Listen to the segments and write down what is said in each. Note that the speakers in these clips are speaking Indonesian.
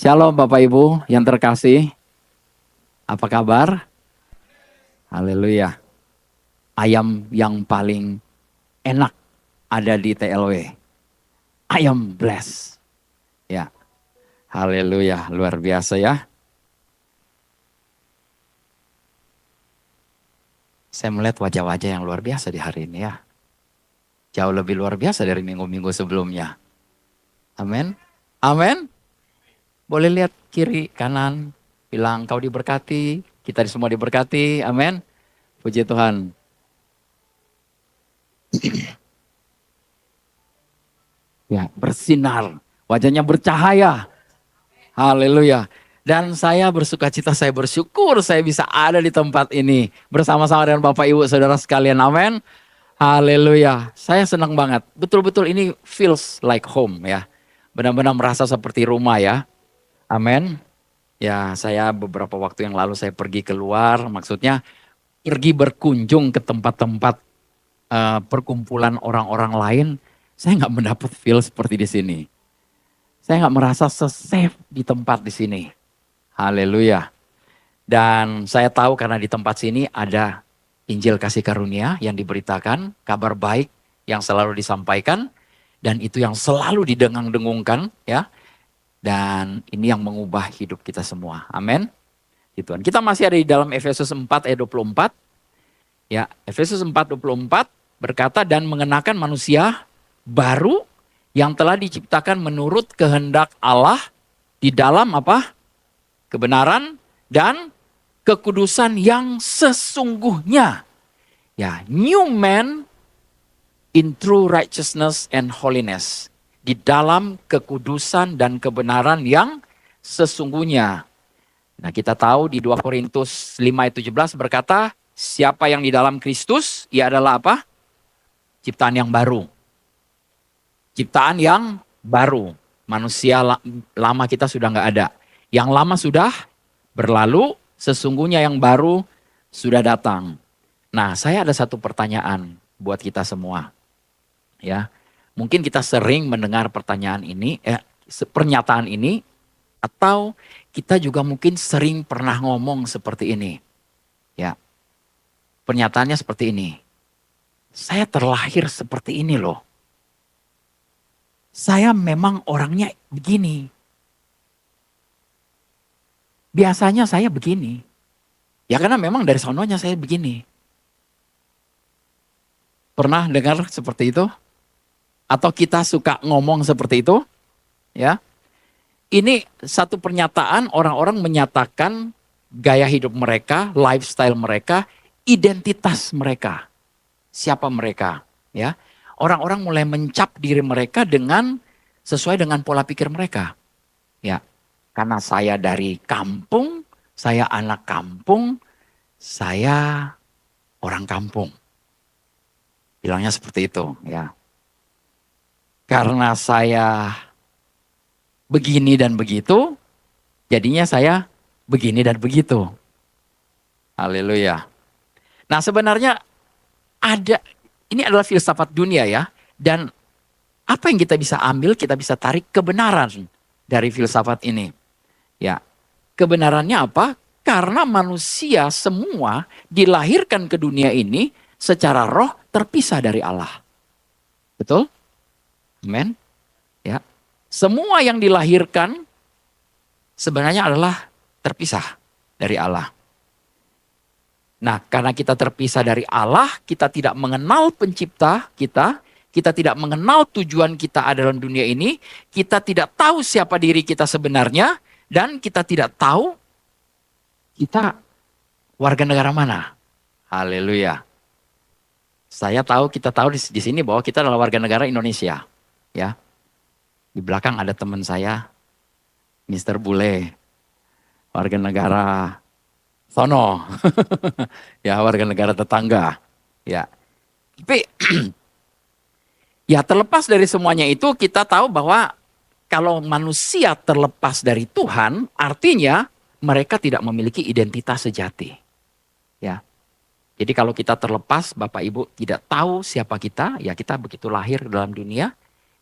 Shalom Bapak Ibu yang terkasih, apa kabar? Haleluya. Ayam yang paling enak ada di TLW. Ayam bless. Ya, haleluya, luar biasa ya. Saya melihat wajah-wajah yang luar biasa di hari ini ya. Jauh lebih luar biasa dari minggu-minggu sebelumnya. Amin. Amin. Boleh lihat kiri, kanan, bilang kau diberkati, kita semua diberkati. Amin. Puji Tuhan. Ya, bersinar, wajahnya bercahaya. Haleluya. Dan saya bersuka cita, saya bersyukur saya bisa ada di tempat ini bersama-sama dengan Bapak Ibu Saudara sekalian. Amin. Haleluya. Saya senang banget. Betul-betul ini feels like home ya. Benar-benar merasa seperti rumah ya. Amin. Ya, saya beberapa waktu yang lalu saya pergi keluar, maksudnya pergi berkunjung ke tempat-tempat perkumpulan orang-orang lain. Saya nggak mendapat feel seperti di sini. Saya nggak merasa se-safe di tempat di sini. Haleluya. Dan saya tahu karena di tempat sini ada Injil kasih karunia yang diberitakan, kabar baik yang selalu disampaikan, dan itu yang selalu didengung-dengungkan ya. Dan ini yang mengubah hidup kita semua. Amin. Tuhan. Kita masih ada di dalam Efesus 4 ayat 24. Ya, Efesus 4:24 berkata dan mengenakan manusia baru yang telah diciptakan menurut kehendak Allah di dalam apa? Kebenaran dan kekudusan yang sesungguhnya. Ya, new man in true righteousness and holiness. Di dalam kekudusan dan kebenaran yang sesungguhnya. Nah, kita tahu di 2 Korintus 5 ayat 17 berkata, siapa yang di dalam Kristus, ia adalah apa? Ciptaan yang baru. Ciptaan yang baru. Manusia lama kita sudah nggak ada. Yang lama sudah berlalu, sesungguhnya yang baru sudah datang. Nah, saya ada satu pertanyaan buat kita semua. Ya, mungkin kita sering mendengar pernyataan ini, atau kita juga mungkin sering pernah ngomong seperti ini. Ya, pernyataannya seperti ini. Saya terlahir seperti ini loh. Saya memang orangnya begini. Biasanya saya begini. Ya karena memang dari sononya saya begini. Pernah dengar seperti itu? Atau kita suka ngomong seperti itu? Ya. Ini satu pernyataan orang-orang menyatakan gaya hidup mereka, lifestyle mereka, identitas mereka. Siapa mereka? Ya. Orang-orang mulai mencap diri mereka dengan sesuai dengan pola pikir mereka. Ya, karena saya dari kampung, saya anak kampung, saya orang kampung. Bilangnya seperti itu, ya. Karena saya begini dan begitu, jadinya saya begini dan begitu. Haleluya. Nah, sebenarnya ini adalah filsafat dunia ya. Dan apa yang kita bisa ambil, kita bisa tarik kebenaran dari filsafat ini. Ya, kebenarannya apa? Karena manusia semua dilahirkan ke dunia ini secara roh terpisah dari Allah. Betul? Amen. Ya. Semua yang dilahirkan sebenarnya adalah terpisah dari Allah. Nah, karena kita terpisah dari Allah, kita tidak mengenal pencipta kita tidak mengenal tujuan kita ada dalam dunia ini, kita tidak tahu siapa diri kita sebenarnya, dan kita tidak tahu kita warga negara mana. Haleluya. Kita tahu di sini bahwa kita adalah warga negara Indonesia. Ya. Di belakang ada teman saya, Mr. Bule, warga negara sono. Ya, warga negara tetangga. Ya. Tapi ya terlepas dari semuanya itu kita tahu bahwa kalau manusia terlepas dari Tuhan, artinya mereka tidak memiliki identitas sejati. Ya. Jadi kalau kita terlepas, Bapak Ibu tidak tahu siapa kita, ya kita begitu lahir dalam dunia,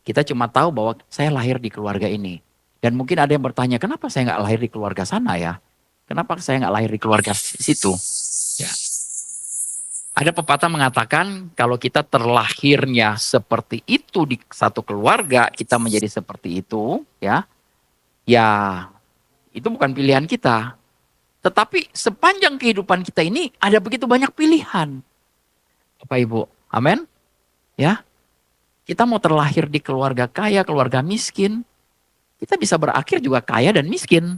kita cuma tahu bahwa saya lahir di keluarga ini. Dan mungkin ada yang bertanya, kenapa saya nggak lahir di keluarga sana ya? Kenapa saya nggak lahir di keluarga situ? Ya. Ada pepatah mengatakan kalau kita terlahirnya seperti itu di satu keluarga, kita menjadi seperti itu, ya, ya itu bukan pilihan kita. Tetapi sepanjang kehidupan kita ini ada begitu banyak pilihan, Bapak Ibu. Amin. Ya, kita mau terlahir di keluarga kaya, keluarga miskin, kita bisa berakhir juga kaya dan miskin.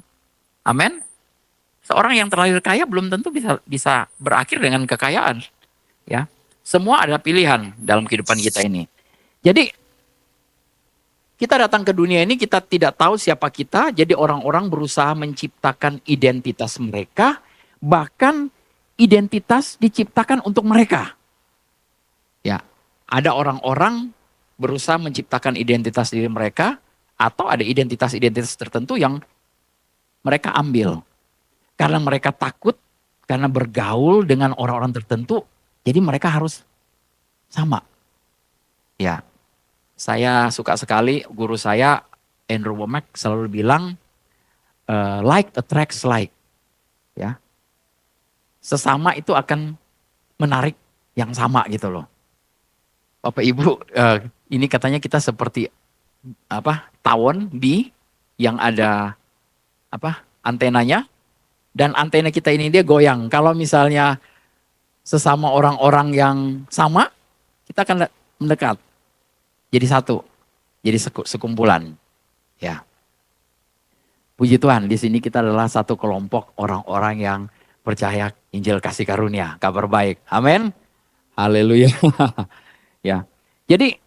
Amin. Seorang yang terlahir kaya belum tentu bisa berakhir dengan kekayaan. Ya, semua ada pilihan dalam kehidupan kita ini. Jadi kita datang ke dunia ini kita tidak tahu siapa kita, jadi orang-orang berusaha menciptakan identitas mereka, bahkan identitas diciptakan untuk mereka. Ya, ada orang-orang berusaha menciptakan identitas diri mereka, atau ada identitas-identitas tertentu yang mereka ambil. Karena mereka takut, karena bergaul dengan orang-orang tertentu, jadi mereka harus sama. Ya, saya suka sekali guru saya Andrew Womack selalu bilang like attracts like. Ya, sesama itu akan menarik yang sama gitu loh. Bapak Ibu, ini katanya kita seperti tawon bee yang ada antenanya, dan antena kita ini dia goyang. Kalau misalnya sesama orang-orang yang sama, kita akan mendekat. Jadi satu, jadi sekumpulan. Ya. Puji Tuhan, di sini kita adalah satu kelompok orang-orang yang percaya Injil kasih karunia, kabar baik. Amin. Haleluya. Ya. Jadi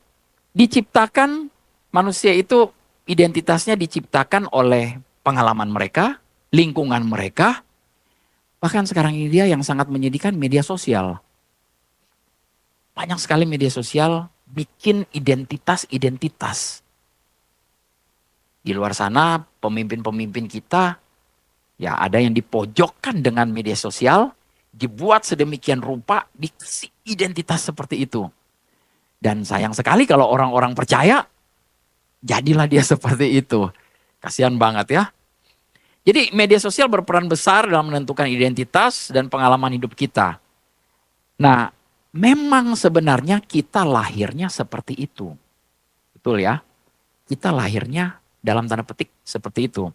diciptakan manusia itu identitasnya diciptakan oleh pengalaman mereka, lingkungan mereka. Bahkan sekarang ini dia yang sangat menyedihkan media sosial. Banyak sekali media sosial bikin identitas-identitas. Di luar sana pemimpin-pemimpin kita ya ada yang dipojokkan dengan media sosial, dibuat sedemikian rupa, dikasih identitas seperti itu. Dan sayang sekali kalau orang-orang percaya, jadilah dia seperti itu. Kasihan banget ya. Jadi media sosial berperan besar dalam menentukan identitas dan pengalaman hidup kita. Nah, memang sebenarnya kita lahirnya seperti itu. Betul ya? Kita lahirnya dalam tanda petik seperti itu.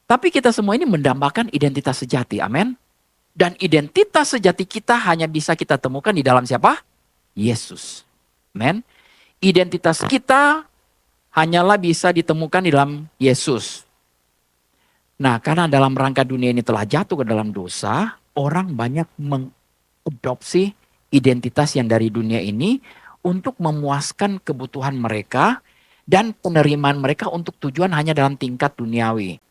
Tapi kita semua ini mendambakan identitas sejati, amin. Dan identitas sejati kita hanya bisa kita temukan di dalam siapa? Yesus. Amin. Identitas kita hanyalah bisa ditemukan di dalam Yesus. Nah, karena dalam rangka dunia ini telah jatuh ke dalam dosa, orang banyak mengadopsi identitas yang dari dunia ini untuk memuaskan kebutuhan mereka dan penerimaan mereka untuk tujuan hanya dalam tingkat duniawi.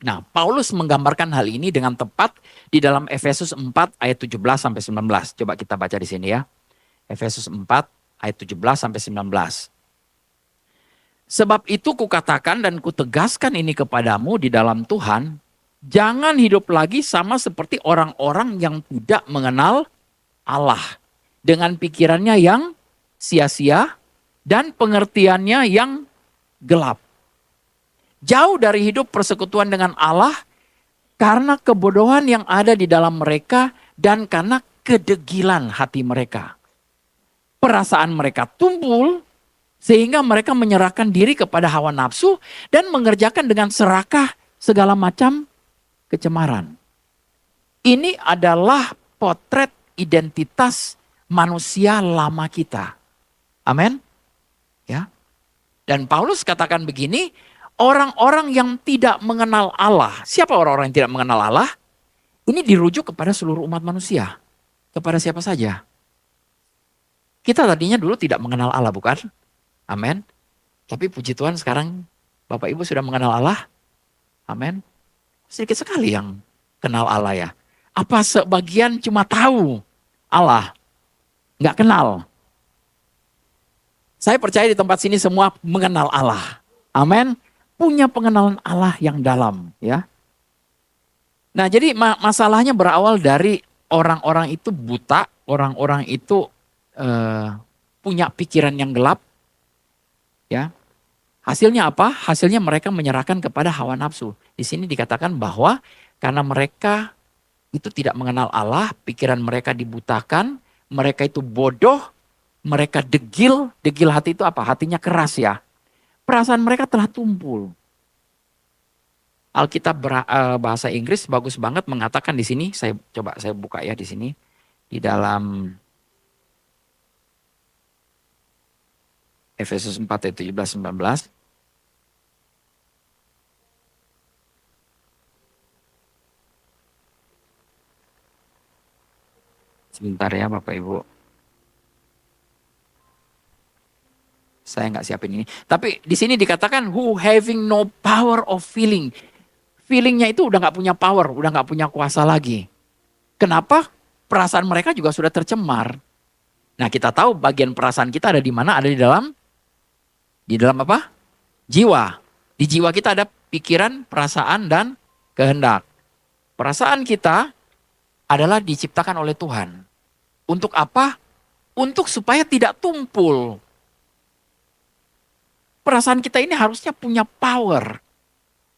Nah, Paulus menggambarkan hal ini dengan tepat di dalam Efesus 4 ayat 17 sampai 19. Coba kita baca di sini ya. Efesus 4 ayat 17 sampai 19. Sebab itu kukatakan dan kutegaskan ini kepadamu di dalam Tuhan, jangan hidup lagi sama seperti orang-orang yang tidak mengenal Allah. Dengan pikirannya yang sia-sia dan pengertiannya yang gelap. Jauh dari hidup persekutuan dengan Allah karena kebodohan yang ada di dalam mereka dan karena kedegilan hati mereka. Perasaan mereka tumpul sehingga mereka menyerahkan diri kepada hawa nafsu dan mengerjakan dengan serakah segala macam kecemaran. Ini adalah potret identitas manusia lama kita. Amin. Ya. Dan Paulus katakan begini, orang-orang yang tidak mengenal Allah. Siapa orang-orang yang tidak mengenal Allah? Ini dirujuk kepada seluruh umat manusia. Kepada siapa saja. Kita tadinya dulu tidak mengenal Allah, bukan? Amin. Tapi puji Tuhan sekarang Bapak Ibu sudah mengenal Allah. Amin. Sedikit sekali yang kenal Allah ya. Apa sebagian cuma tahu Allah, nggak kenal? Saya percaya di tempat sini semua mengenal Allah. Amin. Punya pengenalan Allah yang dalam ya. Nah jadi masalahnya berawal dari orang-orang itu buta, orang-orang itu punya pikiran yang gelap. Ya, Hasilnya apa? Hasilnya mereka menyerahkan kepada hawa nafsu. Di sini dikatakan bahwa karena mereka itu tidak mengenal Allah, pikiran mereka dibutakan, mereka itu bodoh, mereka degil. Degil hati itu apa? Hatinya keras ya. Perasaan mereka telah tumpul. Alkitab bahasa Inggris bagus banget mengatakan di sini, saya buka ya di sini, di dalam Efesus 4 ayat 17-19. Sebentar ya Bapak Ibu. Saya nggak siapin ini. Tapi di sini dikatakan who having no power of feeling. Feelingnya itu udah nggak punya power, udah nggak punya kuasa lagi. Kenapa? Perasaan mereka juga sudah tercemar. Nah kita tahu bagian perasaan kita ada di mana? Ada di dalam apa? Jiwa. Di jiwa kita ada pikiran, perasaan, dan kehendak. Perasaan kita adalah diciptakan oleh Tuhan. Untuk apa? Untuk supaya tidak tumpul. Perasaan kita ini harusnya punya power.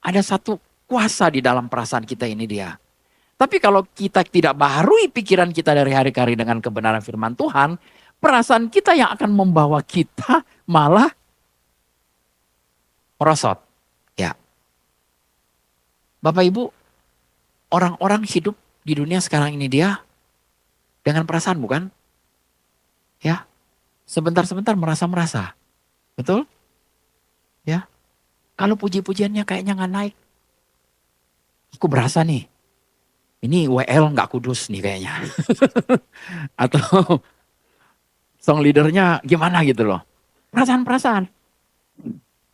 Ada satu kuasa di dalam perasaan kita ini dia. Tapi kalau kita tidak baharui pikiran kita dari hari ke hari dengan kebenaran firman Tuhan, perasaan kita yang akan membawa kita malah merosot. Ya. Bapak Ibu, orang-orang hidup di dunia sekarang ini dia dengan perasaan bukan? Ya. Sebentar-sebentar merasa-merasa. Betul? Ya. Kalau puji-pujiannya kayaknya nggak naik. Aku berasa nih. Ini WL nggak kudus nih kayaknya. Atau song leadernya gimana gitu loh. Perasaan-perasaan.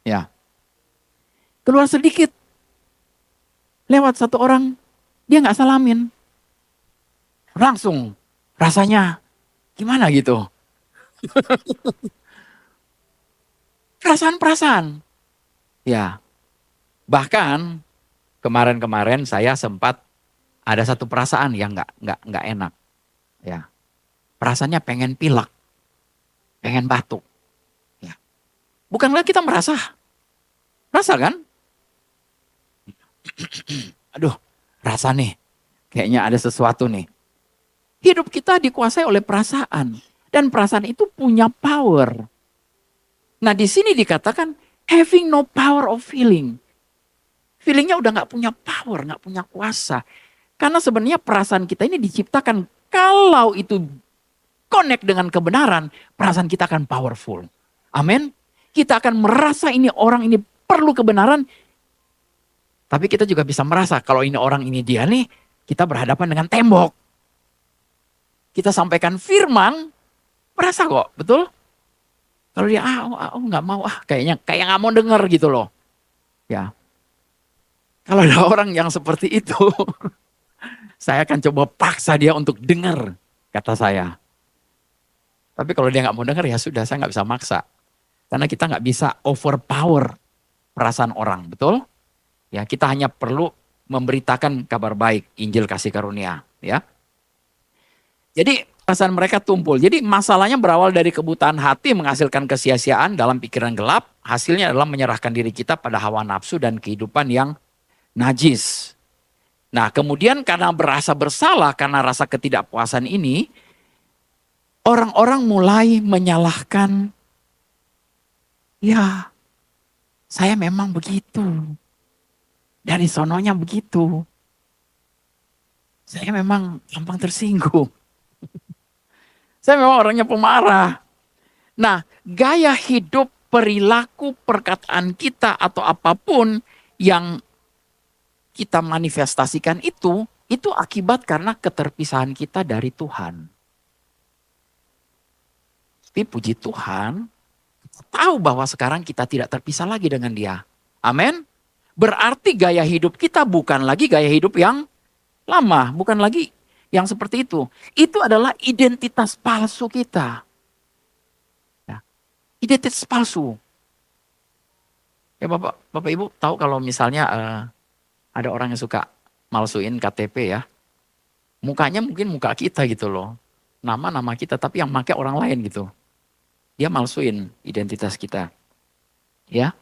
Ya. Keluar sedikit. Lewat satu orang. Dia nggak salamin. Langsung. Rasanya gimana gitu. Perasaan-perasaan. Ya. Bahkan kemarin-kemarin saya sempat ada satu perasaan yang nggak enak. Ya. Perasaannya pengen pilek. Pengen batuk. Ya. Bukanlah kita merasa. Rasa kan? Aduh, rasa nih. Kayaknya ada sesuatu nih. Hidup kita dikuasai oleh perasaan. Dan perasaan itu punya power. Nah di sini dikatakan having no power of feeling. Feelingnya udah gak punya power, gak punya kuasa. Karena sebenarnya perasaan kita ini diciptakan kalau itu connect dengan kebenaran, perasaan kita akan powerful. Amin. Kita akan merasa ini orang ini perlu kebenaran. Tapi kita juga bisa merasa kalau ini orang ini dia nih, kita berhadapan dengan tembok. Kita sampaikan firman, merasa kok, betul? Kalau dia nggak mau kayaknya kayak nggak mau dengar gitu loh. Ya. Kalau ada orang yang seperti itu, saya akan coba paksa dia untuk dengar kata saya. Tapi kalau dia nggak mau dengar ya sudah, saya nggak bisa maksa. Karena kita nggak bisa overpower perasaan orang, betul? Ya, kita hanya perlu memberitakan kabar baik, Injil kasih karunia, ya. Jadi perasaan mereka tumpul. Jadi masalahnya berawal dari kebutaan hati menghasilkan kesia-siaan dalam pikiran gelap. Hasilnya adalah menyerahkan diri kita pada hawa nafsu dan kehidupan yang najis. Nah kemudian karena berasa bersalah, karena rasa ketidakpuasan ini, orang-orang mulai menyalahkan, ya saya memang begitu. Dari sononya begitu. Saya memang gampang tersinggung. Saya memang orangnya pemarah. Nah, gaya hidup, perilaku, perkataan kita atau apapun yang kita manifestasikan itu akibat karena keterpisahan kita dari Tuhan. Tapi puji Tuhan, kita tahu bahwa sekarang kita tidak terpisah lagi dengan Dia. Amin. Berarti gaya hidup kita bukan lagi gaya hidup yang lama, bukan lagi yang seperti itu. Itu adalah identitas palsu kita. Ya. Identitas palsu. Ya Bapak Ibu tahu kalau misalnya ada orang yang suka malsuin KTP ya. Mukanya mungkin muka kita gitu loh. Nama kita tapi yang pakai orang lain gitu. Dia malsuin identitas kita. Ya.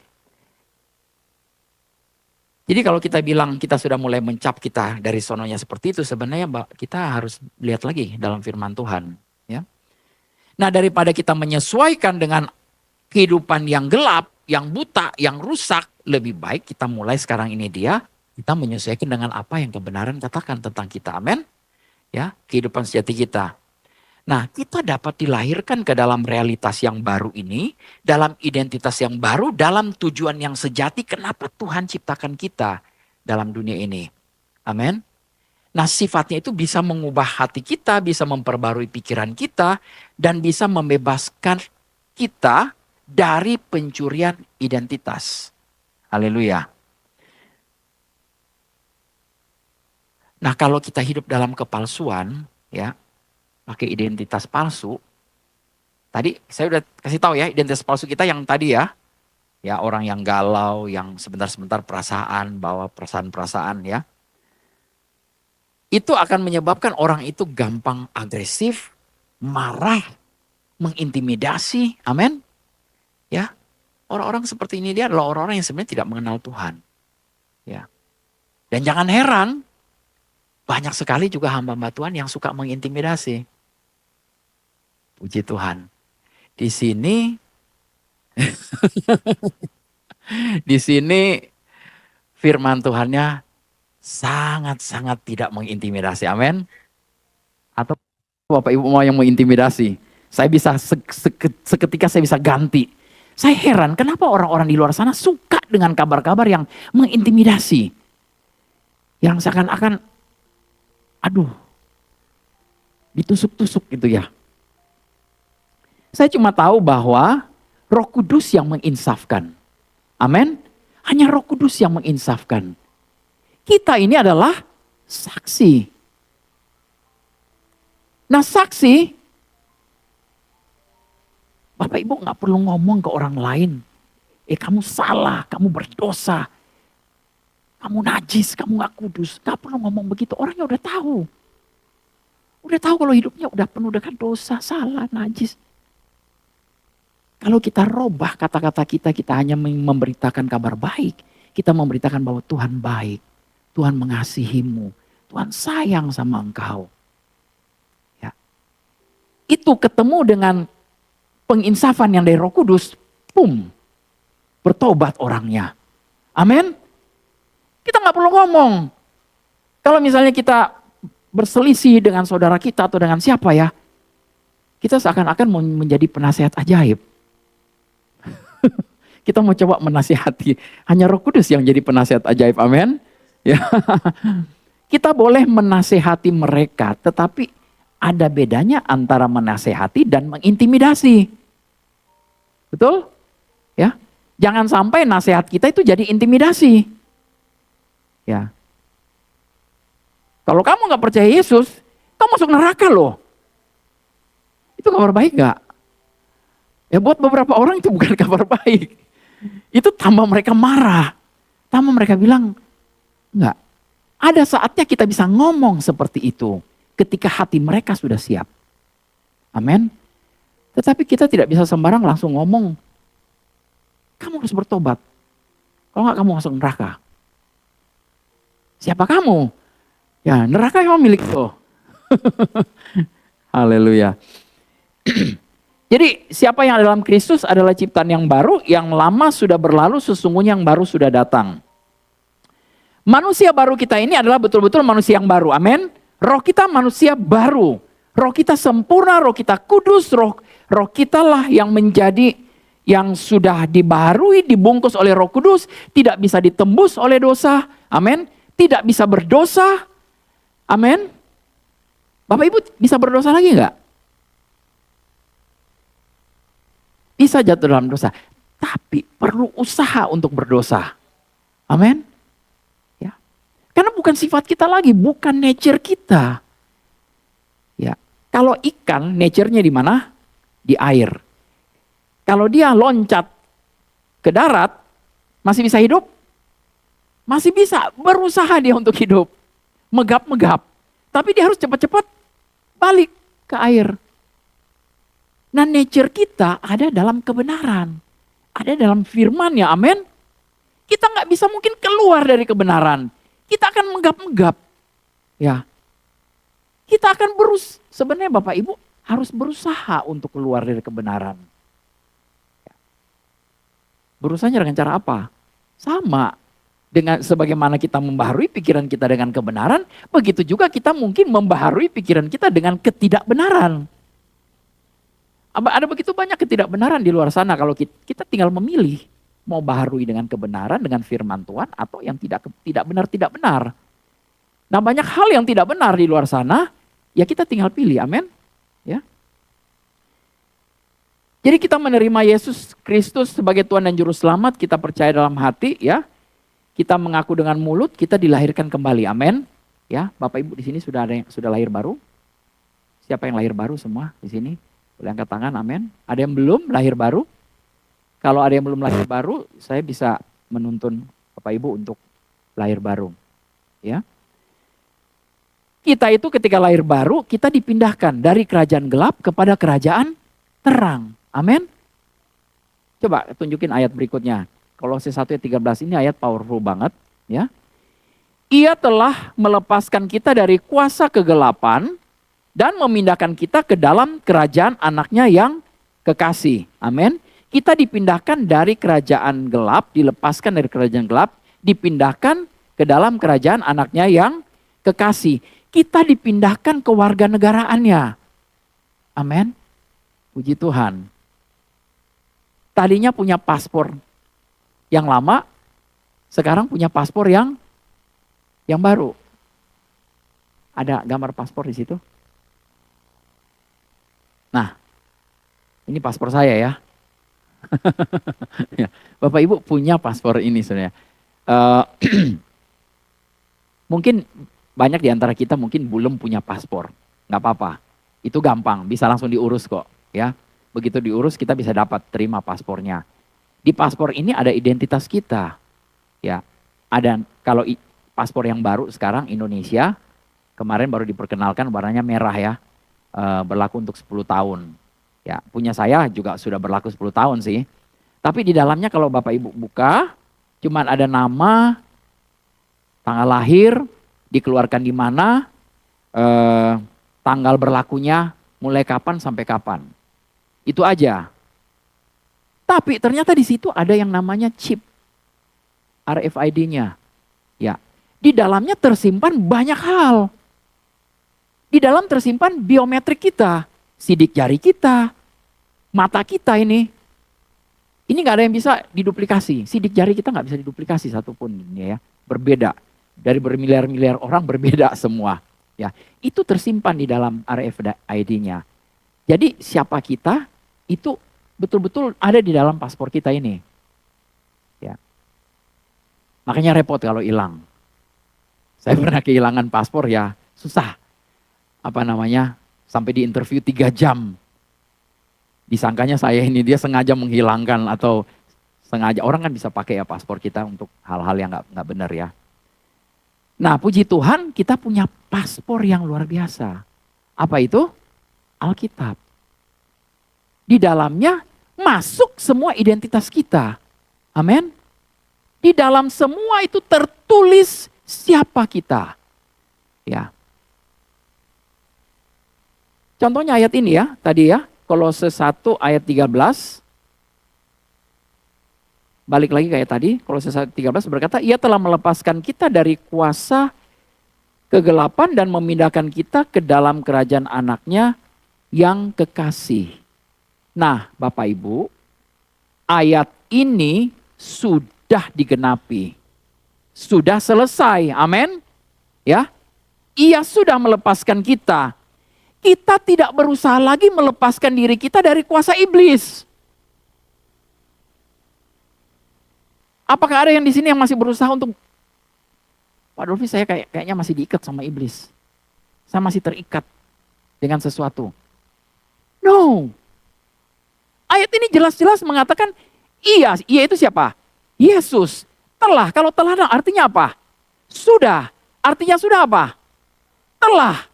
Jadi kalau kita bilang kita sudah mulai mencap kita dari sononya seperti itu, sebenarnya kita harus lihat lagi dalam firman Tuhan. Ya. Nah daripada kita menyesuaikan dengan kehidupan yang gelap, yang buta, yang rusak, lebih baik kita mulai sekarang ini kita menyesuaikan dengan apa yang kebenaran katakan tentang kita. Amin. Ya, kehidupan sejati kita. Nah, kita dapat dilahirkan ke dalam realitas yang baru ini, dalam identitas yang baru, dalam tujuan yang sejati. Kenapa Tuhan ciptakan kita dalam dunia ini? Amin. Nah, sifatnya itu bisa mengubah hati kita, bisa memperbarui pikiran kita, dan bisa membebaskan kita dari pencurian identitas. Haleluya. Nah, kalau kita hidup dalam kepalsuan, ya, pakai identitas palsu. Tadi saya udah kasih tahu ya, identitas palsu kita yang tadi ya. Ya, orang yang galau, yang sebentar-sebentar bawa perasaan-perasaan ya. Itu akan menyebabkan orang itu gampang agresif, marah, mengintimidasi. Amin. Ya. Orang-orang seperti ini dia adalah orang-orang yang sebenarnya tidak mengenal Tuhan. Ya. Dan jangan heran, banyak sekali juga hamba-hamba Tuhan yang suka mengintimidasi. Puji Tuhan. Di sini di sini firman Tuhannya sangat-sangat tidak mengintimidasi. Amin. Atau Bapak Ibu mau yang mengintimidasi? Saya bisa seketika saya bisa ganti. Saya heran kenapa orang-orang di luar sana suka dengan kabar-kabar yang mengintimidasi. Yang seakan-akan aduh, ditusuk-tusuk gitu ya. Saya cuma tahu bahwa Roh Kudus yang menginsafkan. Amin. Hanya Roh Kudus yang menginsafkan. Kita ini adalah saksi. Nah saksi, Bapak Ibu gak perlu ngomong ke orang lain. Kamu salah, kamu berdosa. Kamu najis, kamu gak kudus. Gak perlu ngomong begitu, orangnya udah tahu. Udah tahu kalau hidupnya udah penuh dengan dosa, salah, najis. Kalau kita robah kata-kata kita, kita hanya memberitakan kabar baik. Kita memberitakan bahwa Tuhan baik. Tuhan mengasihimu. Tuhan sayang sama engkau. Ya. Itu ketemu dengan penginsafan yang dari Roh Kudus. Bertobat orangnya. Amin. Kita gak perlu ngomong. Kalau misalnya kita berselisih dengan saudara kita atau dengan siapa ya. Kita seakan-akan menjadi penasihat ajaib. Kita mau coba menasihati. Hanya Roh Kudus yang jadi penasihat ajaib. Amin. Ya. Kita boleh menasihati mereka. Tetapi ada bedanya antara menasihati dan mengintimidasi. Betul? Ya. Jangan sampai nasihat kita itu jadi intimidasi. Ya. Kalau kamu gak percaya Yesus, kamu masuk neraka loh. Itu kabar baik gak? Ya buat beberapa orang itu bukan kabar baik. Itu tambah mereka marah. Tambah mereka bilang, enggak. Ada saatnya kita bisa ngomong seperti itu. Ketika hati mereka sudah siap. Amin. Tetapi kita tidak bisa sembarang langsung ngomong. Kamu harus bertobat. Kalau enggak kamu masuk neraka. Siapa kamu? Ya neraka yang milik lo. Haleluya. Jadi siapa yang ada dalam Kristus adalah ciptaan yang baru, yang lama sudah berlalu, sesungguhnya yang baru sudah datang. Manusia baru kita ini adalah betul-betul manusia yang baru, amin. Roh kita manusia baru, roh kita sempurna, roh kita kudus, roh kita lah yang menjadi, yang sudah dibaharui, dibungkus oleh Roh Kudus, tidak bisa ditembus oleh dosa, amin. Tidak bisa berdosa, amin. Bapak Ibu bisa berdosa lagi enggak? Bisa jatuh dalam dosa, tapi perlu usaha untuk berdosa. Amin. Ya. Karena bukan sifat kita lagi, bukan nature kita. Ya. Kalau ikan, nature-nya di mana? Di air. Kalau dia loncat ke darat, masih bisa hidup? Masih bisa, berusaha dia untuk hidup. Megap-megap. Tapi dia harus cepat-cepat balik ke air. Nah nature kita ada dalam kebenaran. Ada dalam firman ya, amin. kita nggak bisa mungkin keluar dari kebenaran. Kita akan menggap-menggap. Ya. Kita akan sebenarnya Bapak Ibu harus berusaha untuk keluar dari kebenaran. Berusahanya dengan cara apa? Sama. Dengan sebagaimana kita membaharui pikiran kita dengan kebenaran, begitu juga kita mungkin membaharui pikiran kita dengan ketidakbenaran. Ada begitu banyak ketidakbenaran di luar sana kalau kita tinggal memilih mau baharui dengan kebenaran, dengan firman Tuhan, atau yang tidak benar. Nah, banyak hal yang tidak benar di luar sana, ya kita tinggal pilih, amin. Ya. Jadi kita menerima Yesus Kristus sebagai Tuhan dan Juru Selamat, kita percaya dalam hati, ya. Kita mengaku dengan mulut, kita dilahirkan kembali, amin. Ya, Bapak Ibu di sini sudah ada yang sudah lahir baru? Siapa yang lahir baru semua di sini? Boleh angkat tangan, amin. Ada yang belum lahir baru? Kalau ada yang belum lahir baru, saya bisa menuntun Bapak Ibu untuk lahir baru. Ya. Kita itu ketika lahir baru, kita dipindahkan dari kerajaan gelap kepada kerajaan terang. Amin. Coba tunjukin ayat berikutnya. Kolose 1 ayat 13 ini ayat powerful banget. Ya. Ia telah melepaskan kita dari kuasa kegelapan dan memindahkan kita ke dalam kerajaan anaknya yang kekasih. Amin. Kita dipindahkan dari kerajaan gelap, dilepaskan dari kerajaan gelap, dipindahkan ke dalam kerajaan anaknya yang kekasih. Kita dipindahkan ke warga negaraannya. Amin. Puji Tuhan. Tadinya punya paspor yang lama, sekarang punya paspor yang baru. Ada gambar paspor di situ. Nah, ini paspor saya ya. Bapak Ibu punya paspor ini sebenarnya. Mungkin banyak di antara kita mungkin belum punya paspor. Nggak apa-apa, itu gampang, bisa langsung diurus kok. Ya, begitu diurus kita bisa dapat terima paspornya. Di paspor ini ada identitas kita. Ya, ada kalau paspor yang baru sekarang Indonesia, kemarin baru diperkenalkan warnanya merah ya, berlaku untuk 10 tahun. Ya, punya saya juga sudah berlaku 10 tahun sih. Tapi di dalamnya kalau Bapak Ibu buka, cuman ada nama, tanggal lahir, dikeluarkan di mana, tanggal berlakunya, mulai kapan sampai kapan. Itu aja. Tapi ternyata di situ ada yang namanya chip, RFID-nya. Ya, di dalamnya tersimpan banyak hal. Di dalam tersimpan biometrik kita, sidik jari kita, mata kita ini. Ini nggak ada yang bisa diduplikasi. Sidik jari kita nggak bisa diduplikasi satupun, ya. Berbeda dari bermiliar-miliar orang berbeda semua. Ya, itu tersimpan di dalam RFID-nya. Jadi siapa kita itu betul-betul ada di dalam paspor kita ini. Ya. Makanya repot kalau hilang. Saya pernah kehilangan paspor ya, susah. Sampai di interview 3 jam. Disangkanya saya ini dia sengaja menghilangkan atau sengaja. Orang kan bisa pakai ya paspor kita untuk hal-hal yang nggak benar ya. Nah, puji Tuhan kita punya paspor yang luar biasa. Apa itu? Alkitab. Di dalamnya masuk semua identitas kita. Amin. Di dalam semua itu tertulis siapa kita. Ya. Contohnya ayat ini ya, tadi ya, Kolose 1 ayat 13. Balik lagi kayak tadi, Kolose 1 ayat 13 berkata, ia telah melepaskan kita dari kuasa kegelapan dan memindahkan kita ke dalam kerajaan anaknya yang kekasih. Nah, Bapak Ibu, ayat ini sudah digenapi. Sudah selesai, amin. Ya. Ia sudah melepaskan kita. Kita tidak berusaha lagi melepaskan diri kita dari kuasa iblis. Apakah ada yang di sini yang masih berusaha untuk, Pak Dolfi saya kayaknya masih diikat sama iblis. Saya masih terikat dengan sesuatu. No. Ayat ini jelas-jelas mengatakan, ia itu siapa? Yesus. Telah, kalau telah artinya apa? Sudah. Artinya sudah apa? Telah.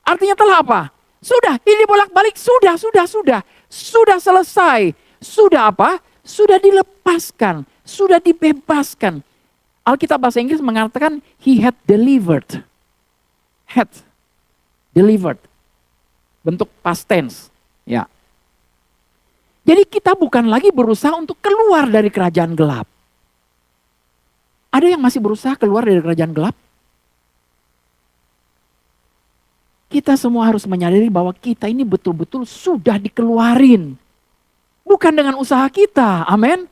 Artinya telah apa? Sudah, ini bolak-balik, sudah. Sudah selesai. Sudah apa? Sudah dilepaskan. sudah dibebaskan. Alkitab bahasa Inggris mengatakan he had delivered. Had delivered. Bentuk past tense. Ya. Jadi kita bukan lagi berusaha untuk keluar dari kerajaan gelap. Ada yang masih berusaha keluar dari kerajaan gelap? Kita semua harus menyadari bahwa kita ini betul-betul sudah dikeluarin. Bukan dengan usaha kita, amin.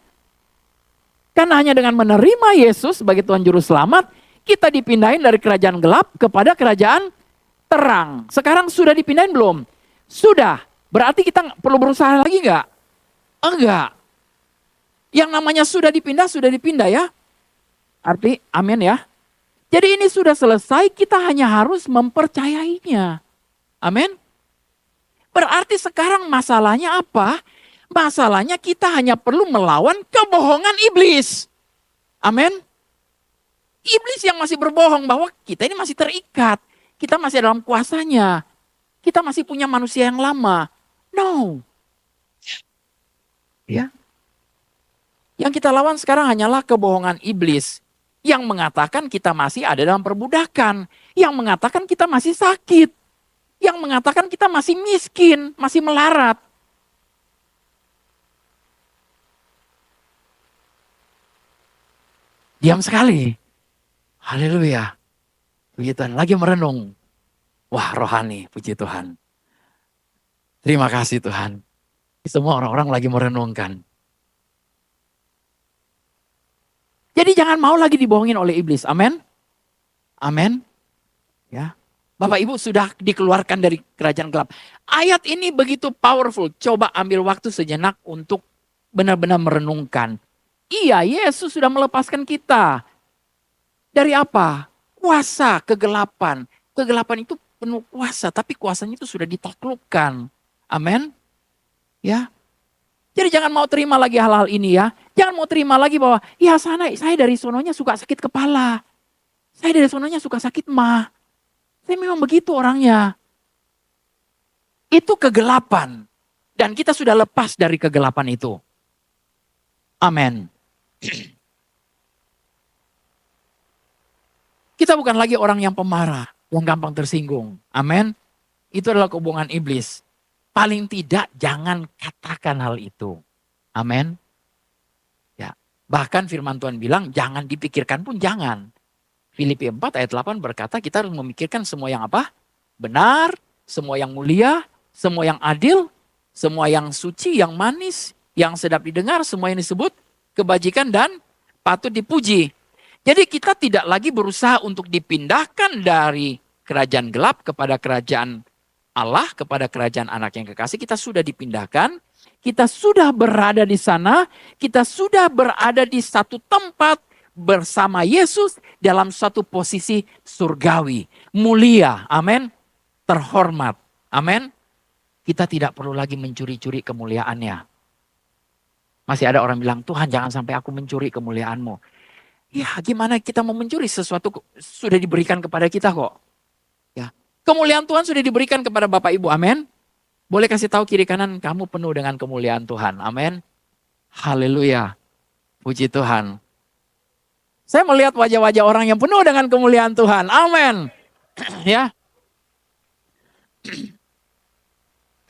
Karena hanya dengan menerima Yesus sebagai Tuhan Juru Selamat, kita dipindahin dari kerajaan gelap kepada kerajaan terang. Sekarang sudah dipindahin belum? Sudah. Berarti kita perlu berusaha lagi enggak? Enggak. Yang namanya sudah dipindah ya. Arti amin ya. Jadi ini sudah selesai, kita hanya harus mempercayainya. Amin. Berarti sekarang masalahnya apa? Masalahnya kita hanya perlu melawan kebohongan iblis. Amin. Iblis yang masih berbohong bahwa kita ini masih terikat. Kita masih dalam kuasanya. Kita masih punya manusia yang lama. No. Ya. Yang kita lawan sekarang hanyalah kebohongan iblis. Yang mengatakan kita masih ada dalam perbudakan. Yang mengatakan kita masih sakit. Yang mengatakan kita masih miskin, masih melarat. Diam sekali. Haleluya. Puji Tuhan, lagi merenung. Wah, rohani, puji Tuhan. Terima kasih Tuhan. Semua orang-orang lagi merenungkan. Jadi jangan mau lagi dibohongin oleh iblis. Amin. Amin. Ya. Bapak Ibu sudah dikeluarkan dari kerajaan gelap. Ayat ini begitu powerful. Coba ambil waktu sejenak untuk benar-benar merenungkan. Iya, Yesus sudah melepaskan kita. Dari apa? Kuasa kegelapan. Kegelapan itu penuh kuasa, tapi kuasanya itu sudah ditaklukkan. Amin. Ya. Jadi jangan mau terima lagi hal-hal ini ya. Jangan mau terima lagi bahwa ya saya dari sononya suka sakit kepala. Saya dari sononya suka sakit mah. Saya memang begitu orangnya. Itu kegelapan. Dan kita sudah lepas dari kegelapan itu. Amin. Kita bukan lagi orang yang pemarah, yang gampang tersinggung. Amin. Itu adalah kebohongan iblis. Paling tidak jangan katakan hal itu. Amin. Ya, bahkan firman Tuhan bilang jangan dipikirkan pun jangan. Filipi 4 ayat 8 berkata kita harus memikirkan semua yang apa? Benar, semua yang mulia, semua yang adil, semua yang suci, yang manis, yang sedap didengar, semua yang disebut kebajikan dan patut dipuji. Jadi kita tidak lagi berusaha untuk dipindahkan dari kerajaan gelap kepada kerajaan Allah, kepada kerajaan anak yang kekasih. Kita sudah dipindahkan, kita sudah berada di sana, kita sudah berada di satu tempat bersama Yesus dalam suatu posisi surgawi, mulia, amin, terhormat, amin. Kita tidak perlu lagi mencuri-curi kemuliaannya. Masih ada orang bilang, Tuhan jangan sampai aku mencuri kemuliaan-Mu. Ya gimana kita mau mencuri sesuatu sudah diberikan kepada kita kok. Ya, kemuliaan Tuhan sudah diberikan kepada Bapak Ibu, amin. Boleh kasih tahu kiri kanan kamu penuh dengan kemuliaan Tuhan, amin. Haleluya, puji Tuhan. Saya melihat wajah-wajah orang yang penuh dengan kemuliaan Tuhan. Amin. Ya.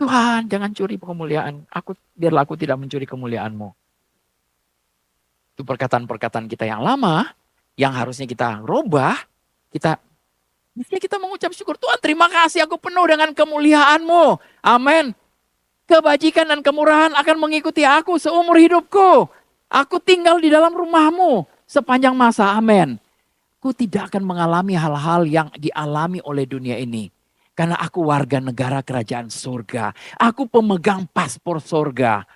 Tuhan, jangan curi kemuliaan. Biarlah aku tidak mencuri kemuliaan-Mu. Itu perkataan-perkataan kita yang lama, yang harusnya kita rubah. Mestinya kita mengucap syukur. Tuhan, terima kasih aku penuh dengan kemuliaan-Mu. Amin. Kebajikan dan kemurahan akan mengikuti aku seumur hidupku. Aku tinggal di dalam rumah-Mu sepanjang masa, amin. Aku tidak akan mengalami hal-hal yang dialami oleh dunia ini. Karena aku warga negara kerajaan surga. Aku pemegang paspor surga.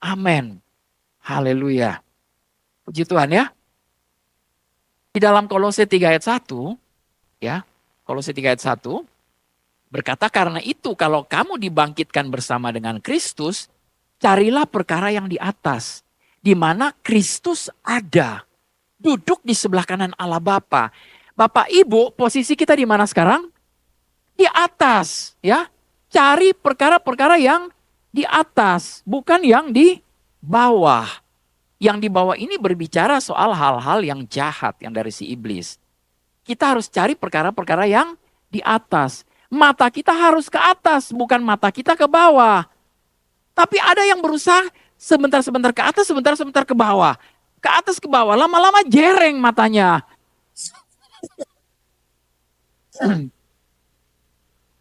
Amin. Haleluya. Puji Tuhan ya. Di dalam Kolose 3 ayat 1. Ya, Kolose 3 ayat 1. Berkata karena itu kalau kamu dibangkitkan bersama dengan Kristus. Carilah perkara yang di atas. Di mana Kristus ada. Duduk di sebelah kanan Allah Bapa. Bapak Ibu, posisi kita di mana sekarang? Di atas, ya. Cari perkara-perkara yang di atas, bukan yang di bawah. Yang di bawah ini berbicara soal hal-hal yang jahat yang dari si iblis. Kita harus cari perkara-perkara yang di atas. Mata kita harus ke atas, bukan mata kita ke bawah. Tapi ada yang berusaha sebentar-sebentar ke atas, sebentar-sebentar ke bawah. Ke atas ke bawah, lama-lama jereng matanya.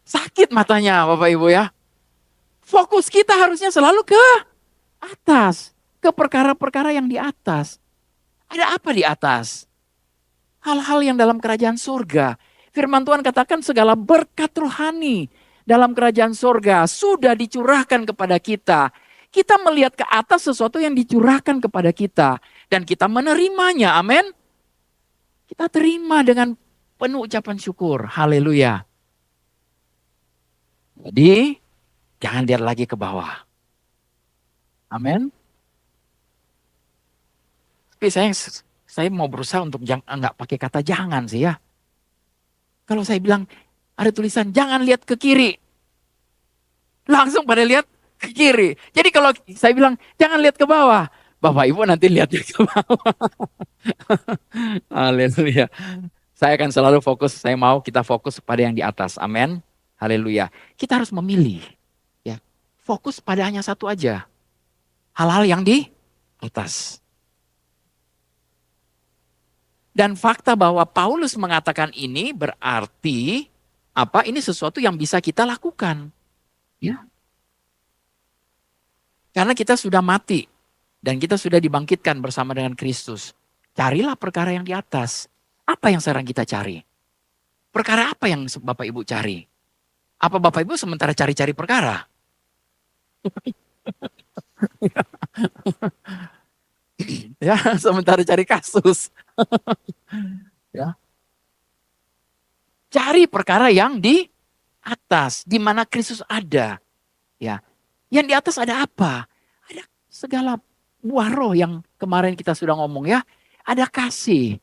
Sakit matanya Bapak Ibu ya. Fokus kita harusnya selalu ke atas. Ke perkara-perkara yang di atas. Ada apa di atas? Hal-hal yang dalam kerajaan surga. Firman Tuhan katakan segala berkat rohani dalam kerajaan surga sudah dicurahkan kepada kita. Kita melihat ke atas sesuatu yang dicurahkan kepada kita. Dan kita menerimanya, amin. Kita terima dengan penuh ucapan syukur, haleluya. Jadi, jangan lihat lagi ke bawah. Amin. Tapi saya mau berusaha untuk nggak pakai kata jangan sih ya. Kalau saya bilang ada tulisan jangan lihat ke kiri. Langsung pada lihat ke kiri. Jadi kalau saya bilang jangan lihat ke bawah. Bapak Ibu nanti lihatnya ke bawah. Haleluya. Saya akan selalu fokus, saya mau kita fokus pada yang di atas. Amin. Haleluya. Kita harus memilih. Ya, fokus pada hanya satu aja. Hal-hal yang di atas. Dan fakta bahwa Paulus mengatakan ini berarti apa? Ini sesuatu yang bisa kita lakukan. Ya. Karena kita sudah mati dan kita sudah dibangkitkan bersama dengan Kristus. Carilah perkara yang di atas. Apa yang sekarang kita cari? Perkara apa yang Bapak Ibu cari? Apa Bapak Ibu sementara cari-cari perkara? Ya, sementara cari kasus. Ya. Cari perkara yang di atas, di mana Kristus ada. Ya. Yang di atas ada apa? Ada segala buah roh yang kemarin kita sudah ngomong ya. Ada kasih,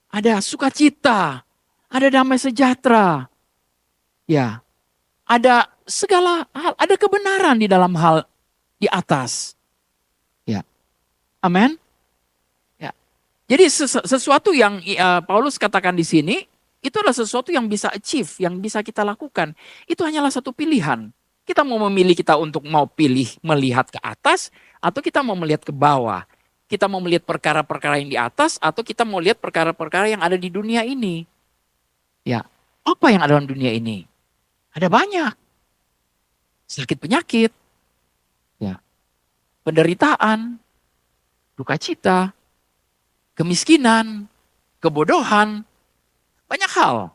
ada sukacita, ada damai sejahtera. Ya. Ada segala hal, ada kebenaran di dalam hal di atas. Ya. Amin. Ya. Jadi sesuatu yang Paulus katakan di sini, itu adalah sesuatu yang bisa achieve, yang bisa kita lakukan. Itu hanyalah satu pilihan. Kita mau memilih kita untuk mau pilih melihat ke atas, atau kita mau melihat ke bawah. Kita mau melihat perkara-perkara yang di atas, atau kita mau lihat perkara-perkara yang ada di dunia ini. Ya, apa yang ada dalam dunia ini? Ada banyak. Sakit penyakit, ya, penderitaan, duka cita, kemiskinan, kebodohan, banyak hal.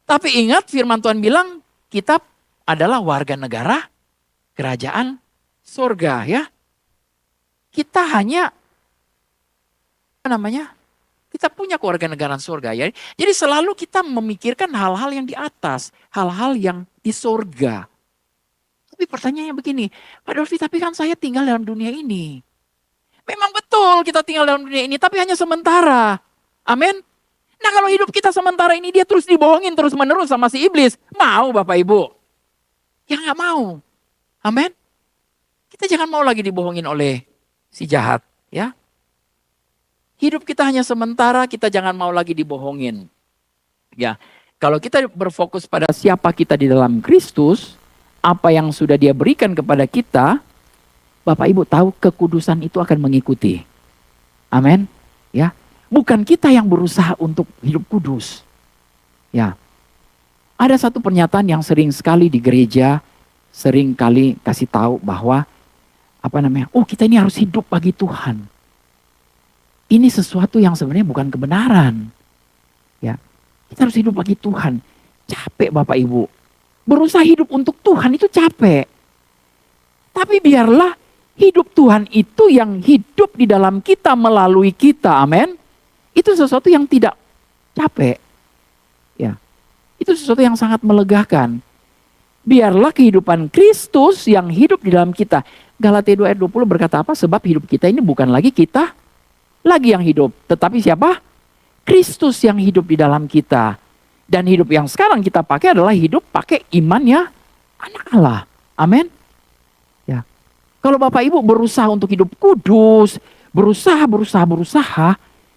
Tapi ingat firman Tuhan bilang kita adalah warga negara kerajaan surga ya. Kita hanya kita punya kewarganegaraan surga ya. Jadi selalu kita memikirkan hal-hal yang di atas, hal-hal yang di surga. Tapi pertanyaannya begini, Pak Dolfi, tapi kan saya tinggal dalam dunia ini. Memang betul kita tinggal dalam dunia ini, tapi hanya sementara. Amin. Nah kalau hidup kita sementara ini dia terus dibohongin terus menerus sama si iblis. Mau Bapak Ibu? Ya nggak mau. Amin. Kita jangan mau lagi dibohongin oleh si jahat. Ya. Hidup kita hanya sementara, kita jangan mau lagi dibohongin. Ya, kalau kita berfokus pada siapa kita di dalam Kristus, apa yang sudah Dia berikan kepada kita, Bapak Ibu tahu kekudusan itu akan mengikuti. Amin. Ya, bukan kita yang berusaha untuk hidup kudus. Ya, ada satu pernyataan yang sering sekali di gereja, sering kali kasih tahu bahwa kita ini harus hidup bagi Tuhan. Ini sesuatu yang sebenarnya bukan kebenaran. Ya, kita harus hidup bagi Tuhan. Capek Bapak Ibu. Berusaha hidup untuk Tuhan itu capek. Tapi biarlah hidup Tuhan itu yang hidup di dalam kita melalui kita. Amin. Itu sesuatu yang tidak capek. Ya. Itu sesuatu yang sangat melegakan. Biarlah kehidupan Kristus yang hidup di dalam kita. Galatia 2 ayat 20 berkata apa? Sebab hidup kita ini bukan lagi kita lagi yang hidup, tetapi siapa? Kristus yang hidup di dalam kita. Dan hidup yang sekarang kita pakai adalah hidup pakai imannya anak Allah. Amin. Ya. Kalau Bapak Ibu berusaha untuk hidup kudus, berusaha,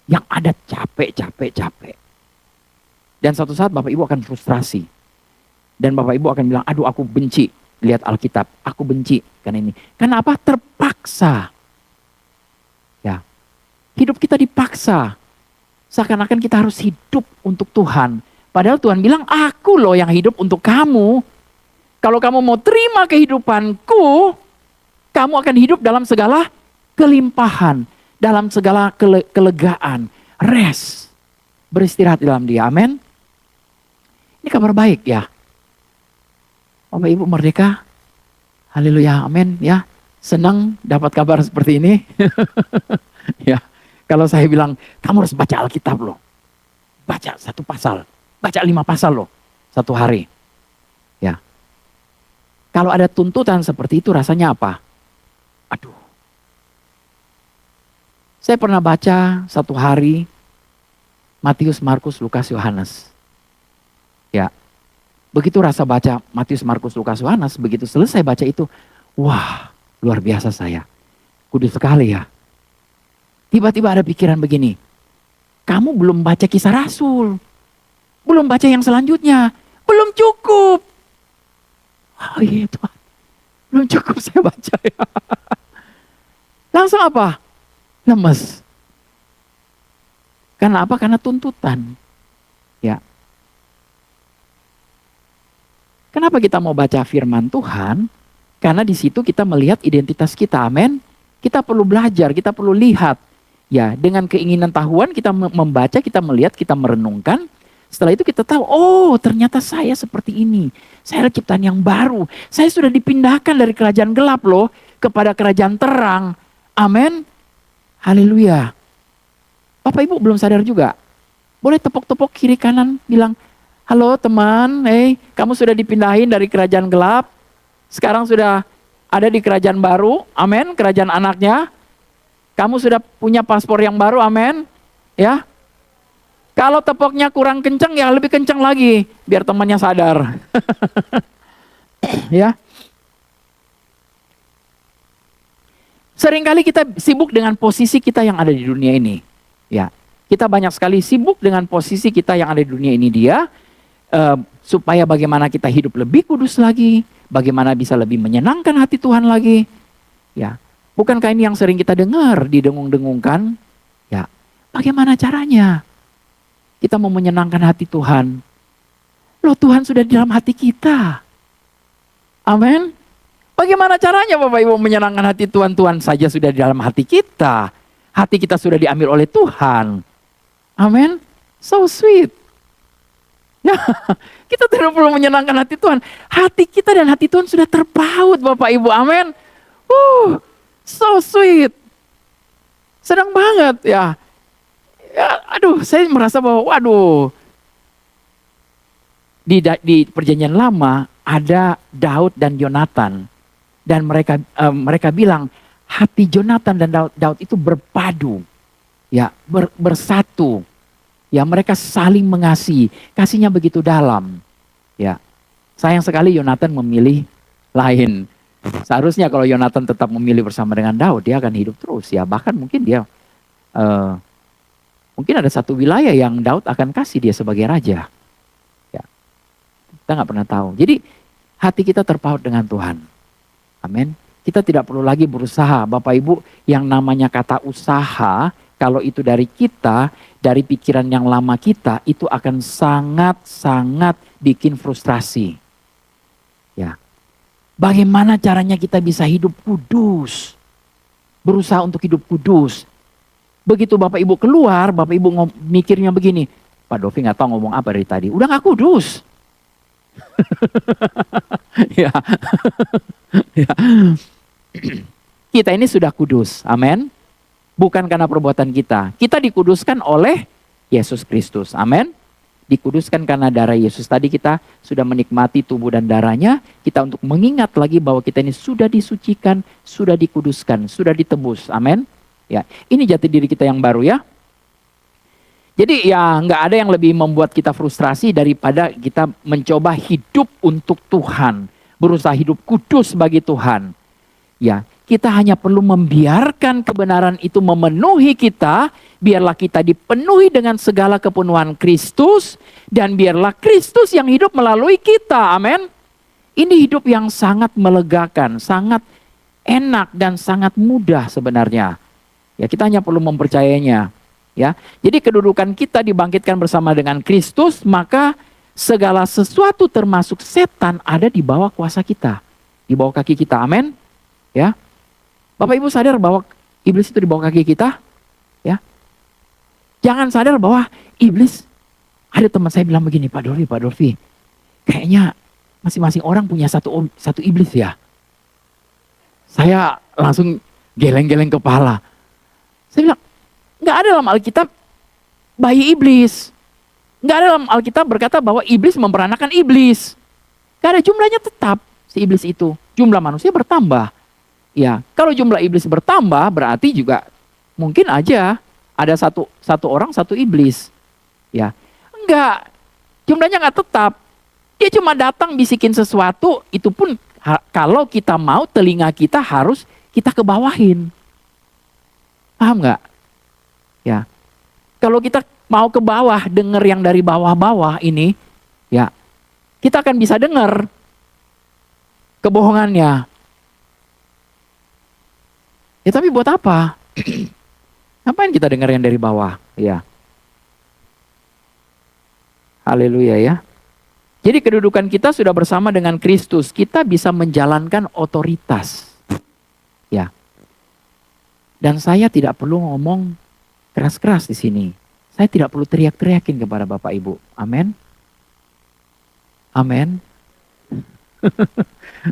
yang ada capek. Dan suatu saat Bapak Ibu akan frustrasi. Dan Bapak Ibu akan bilang, aduh aku benci. Lihat Alkitab, aku benci karena ini. Karena apa? Terpaksa. Ya, hidup kita dipaksa. Seakan-akan kita harus hidup untuk Tuhan. Padahal Tuhan bilang, aku loh yang hidup untuk kamu. Kalau kamu mau terima kehidupanku, kamu akan hidup dalam segala kelimpahan, dalam segala kelegaan, rest, beristirahat di dalam Dia. Amin. Ini kabar baik ya. Bapak Ibu merdeka. Haleluya, amin ya. Senang dapat kabar seperti ini. Ya. Kalau saya bilang, kamu harus baca Alkitab loh. Baca 1 pasal, baca 5 pasal loh satu hari. Ya. Kalau ada tuntutan seperti itu rasanya apa? Aduh. Saya pernah baca 1 hari Matius, Markus, Lukas, Yohanes. Ya. Begitu rasa baca Matius, Markus, Lukas, Yohanes, begitu selesai baca itu, wah, luar biasa saya. Kudus sekali ya. Tiba-tiba ada pikiran begini. Kamu belum baca Kisah Rasul. Belum baca yang selanjutnya. Belum cukup. Oh iya Tuhan. Belum cukup saya baca ya. Langsung apa? Lemes. Karena apa? Karena tuntutan. Ya. Kenapa kita mau baca firman Tuhan? Karena di situ kita melihat identitas kita. Amin. Kita perlu belajar, kita perlu lihat. Ya, dengan keinginan tahuan kita membaca, kita melihat, kita merenungkan. Setelah itu kita tahu, oh ternyata saya seperti ini. Saya adalah ciptaan yang baru. Saya sudah dipindahkan dari kerajaan gelap loh kepada kerajaan terang. Amin. Haleluya. Bapak Ibu belum sadar juga. Boleh tepuk-tepuk kiri kanan bilang, halo teman, kamu sudah dipindahin dari kerajaan gelap. Sekarang sudah ada di kerajaan baru. Amin, kerajaan anaknya. Kamu sudah punya paspor yang baru, amin. Ya. Kalau tepoknya kurang kencang, ya lebih kencang lagi. Biar temannya sadar. Ya. Seringkali kita sibuk dengan posisi kita yang ada di dunia ini. Ya. Kita banyak sekali sibuk dengan posisi kita yang ada di dunia ini dia. Supaya bagaimana kita hidup lebih kudus lagi. Bagaimana bisa lebih menyenangkan hati Tuhan lagi. Ya. Bukankah ini yang sering kita dengar, didengung-dengungkan? Ya, bagaimana caranya? Kita mau menyenangkan hati Tuhan. Loh Tuhan sudah di dalam hati kita. Amin. Bagaimana caranya Bapak Ibu menyenangkan hati Tuhan? Tuhan saja sudah di dalam hati kita. Hati kita sudah diambil oleh Tuhan. Amin. So sweet. Ya, kita tidak perlu menyenangkan hati Tuhan. Hati kita dan hati Tuhan sudah terpaut Bapak Ibu. Amin. So sweet. Senang banget ya. Aduh, saya merasa bahwa waduh. Di perjanjian lama ada Daud dan Yonatan. Dan mereka bilang hati Yonatan dan Daud itu berpadu. Ya, bersatu. Ya, mereka saling mengasihi. Kasihnya begitu dalam. Ya. Sayang sekali Yonatan memilih lain. Seharusnya kalau Yonatan tetap memilih bersama dengan Daud, dia akan hidup terus ya. Bahkan mungkin dia, mungkin ada satu wilayah yang Daud akan kasih dia sebagai raja. Ya. Kita nggak pernah tahu. Jadi hati kita terpaut dengan Tuhan. Amin. Kita tidak perlu lagi berusaha. Bapak Ibu, yang namanya kata usaha, kalau itu dari kita, dari pikiran yang lama kita, itu akan sangat-sangat bikin frustrasi. Ya. Bagaimana caranya kita bisa hidup kudus? Berusaha untuk hidup kudus. Begitu Bapak Ibu keluar, Bapak Ibu mikirnya begini, Pak Dovi gak tahu ngomong apa dari tadi, udah gak kudus. Ya. Ya. Kita ini sudah kudus, amin. Bukan karena perbuatan kita. Kita dikuduskan oleh Yesus Kristus, amin. Dikuduskan karena darah Yesus. Tadi kita sudah menikmati tubuh dan darahnya. Kita untuk mengingat lagi bahwa kita ini sudah disucikan, sudah dikuduskan, sudah ditebus. Amin. Ya, ini jati diri kita yang baru ya. Jadi ya nggak ada yang lebih membuat kita frustrasi daripada kita mencoba hidup untuk Tuhan, berusaha hidup kudus bagi Tuhan. Ya, Kita hanya perlu membiarkan kebenaran itu memenuhi kita. Biarlah kita dipenuhi dengan segala kepenuhan Kristus. Dan biarlah Kristus yang hidup melalui kita. Amin. Ini hidup yang sangat melegakan, sangat enak dan sangat mudah sebenarnya. Ya, kita hanya perlu mempercayainya. Ya, jadi kedudukan kita dibangkitkan bersama dengan Kristus, maka segala sesuatu termasuk setan ada di bawah kuasa kita, di bawah kaki kita. Amin. Ya, Bapak Ibu sadar bahwa iblis itu di bawah kaki kita? Ya, jangan sadar bahwa iblis. Ada teman saya bilang begini, Pak Dolfi, kayaknya masing-masing orang punya satu iblis ya. Saya langsung geleng-geleng kepala. Saya bilang, nggak ada dalam Alkitab bayi iblis. Nggak ada dalam Alkitab berkata bahwa iblis memperanakan iblis. Nggak ada, jumlahnya tetap si iblis itu. Jumlah manusia bertambah. Ya, kalau jumlah iblis bertambah berarti juga mungkin aja ada satu orang satu iblis. Ya, enggak. Jumlahnya nggak tetap. Dia cuma datang bisikin sesuatu, itu pun kalau kita mau telinga kita harus kita kebawahin. Paham nggak? Ya, kalau kita mau ke bawah, denger yang dari bawah-bawah ini, ya, kita akan bisa dengar kebohongannya. Ya, tapi buat apa? Ngapain kita dengar yang dari bawah? Ya. Haleluya ya. Jadi kedudukan kita sudah bersama dengan Kristus. Kita bisa menjalankan otoritas. Ya. Dan saya tidak perlu ngomong keras-keras di sini. Saya tidak perlu teriak-teriakin kepada Bapak Ibu. Amin. Amin.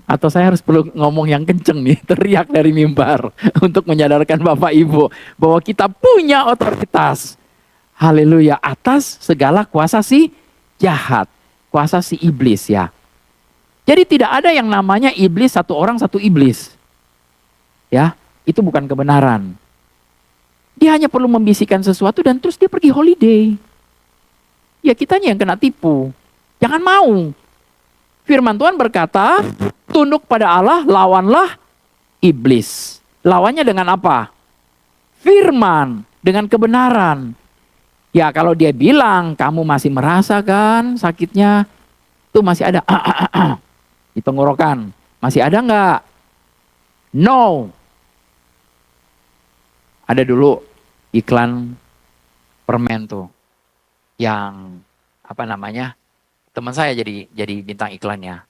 Atau saya harus perlu ngomong yang kenceng nih, teriak dari mimbar untuk menyadarkan Bapak Ibu bahwa kita punya otoritas. Haleluya, atas segala kuasa si jahat, kuasa si iblis ya. Jadi tidak ada yang namanya iblis, satu orang satu iblis. Ya, itu bukan kebenaran. Dia hanya perlu membisikkan sesuatu dan terus dia pergi holiday. Ya, kitanya yang kena tipu. Jangan mau. Firman Tuhan berkata, tunduk pada Allah, lawanlah iblis. Lawannya dengan apa? Firman, dengan kebenaran. Ya, kalau dia bilang, kamu masih merasakan sakitnya, tuh masih ada di tenggorokan. Masih ada nggak? No. Ada dulu iklan permen tuh, yang apa namanya? Teman saya jadi bintang iklannya.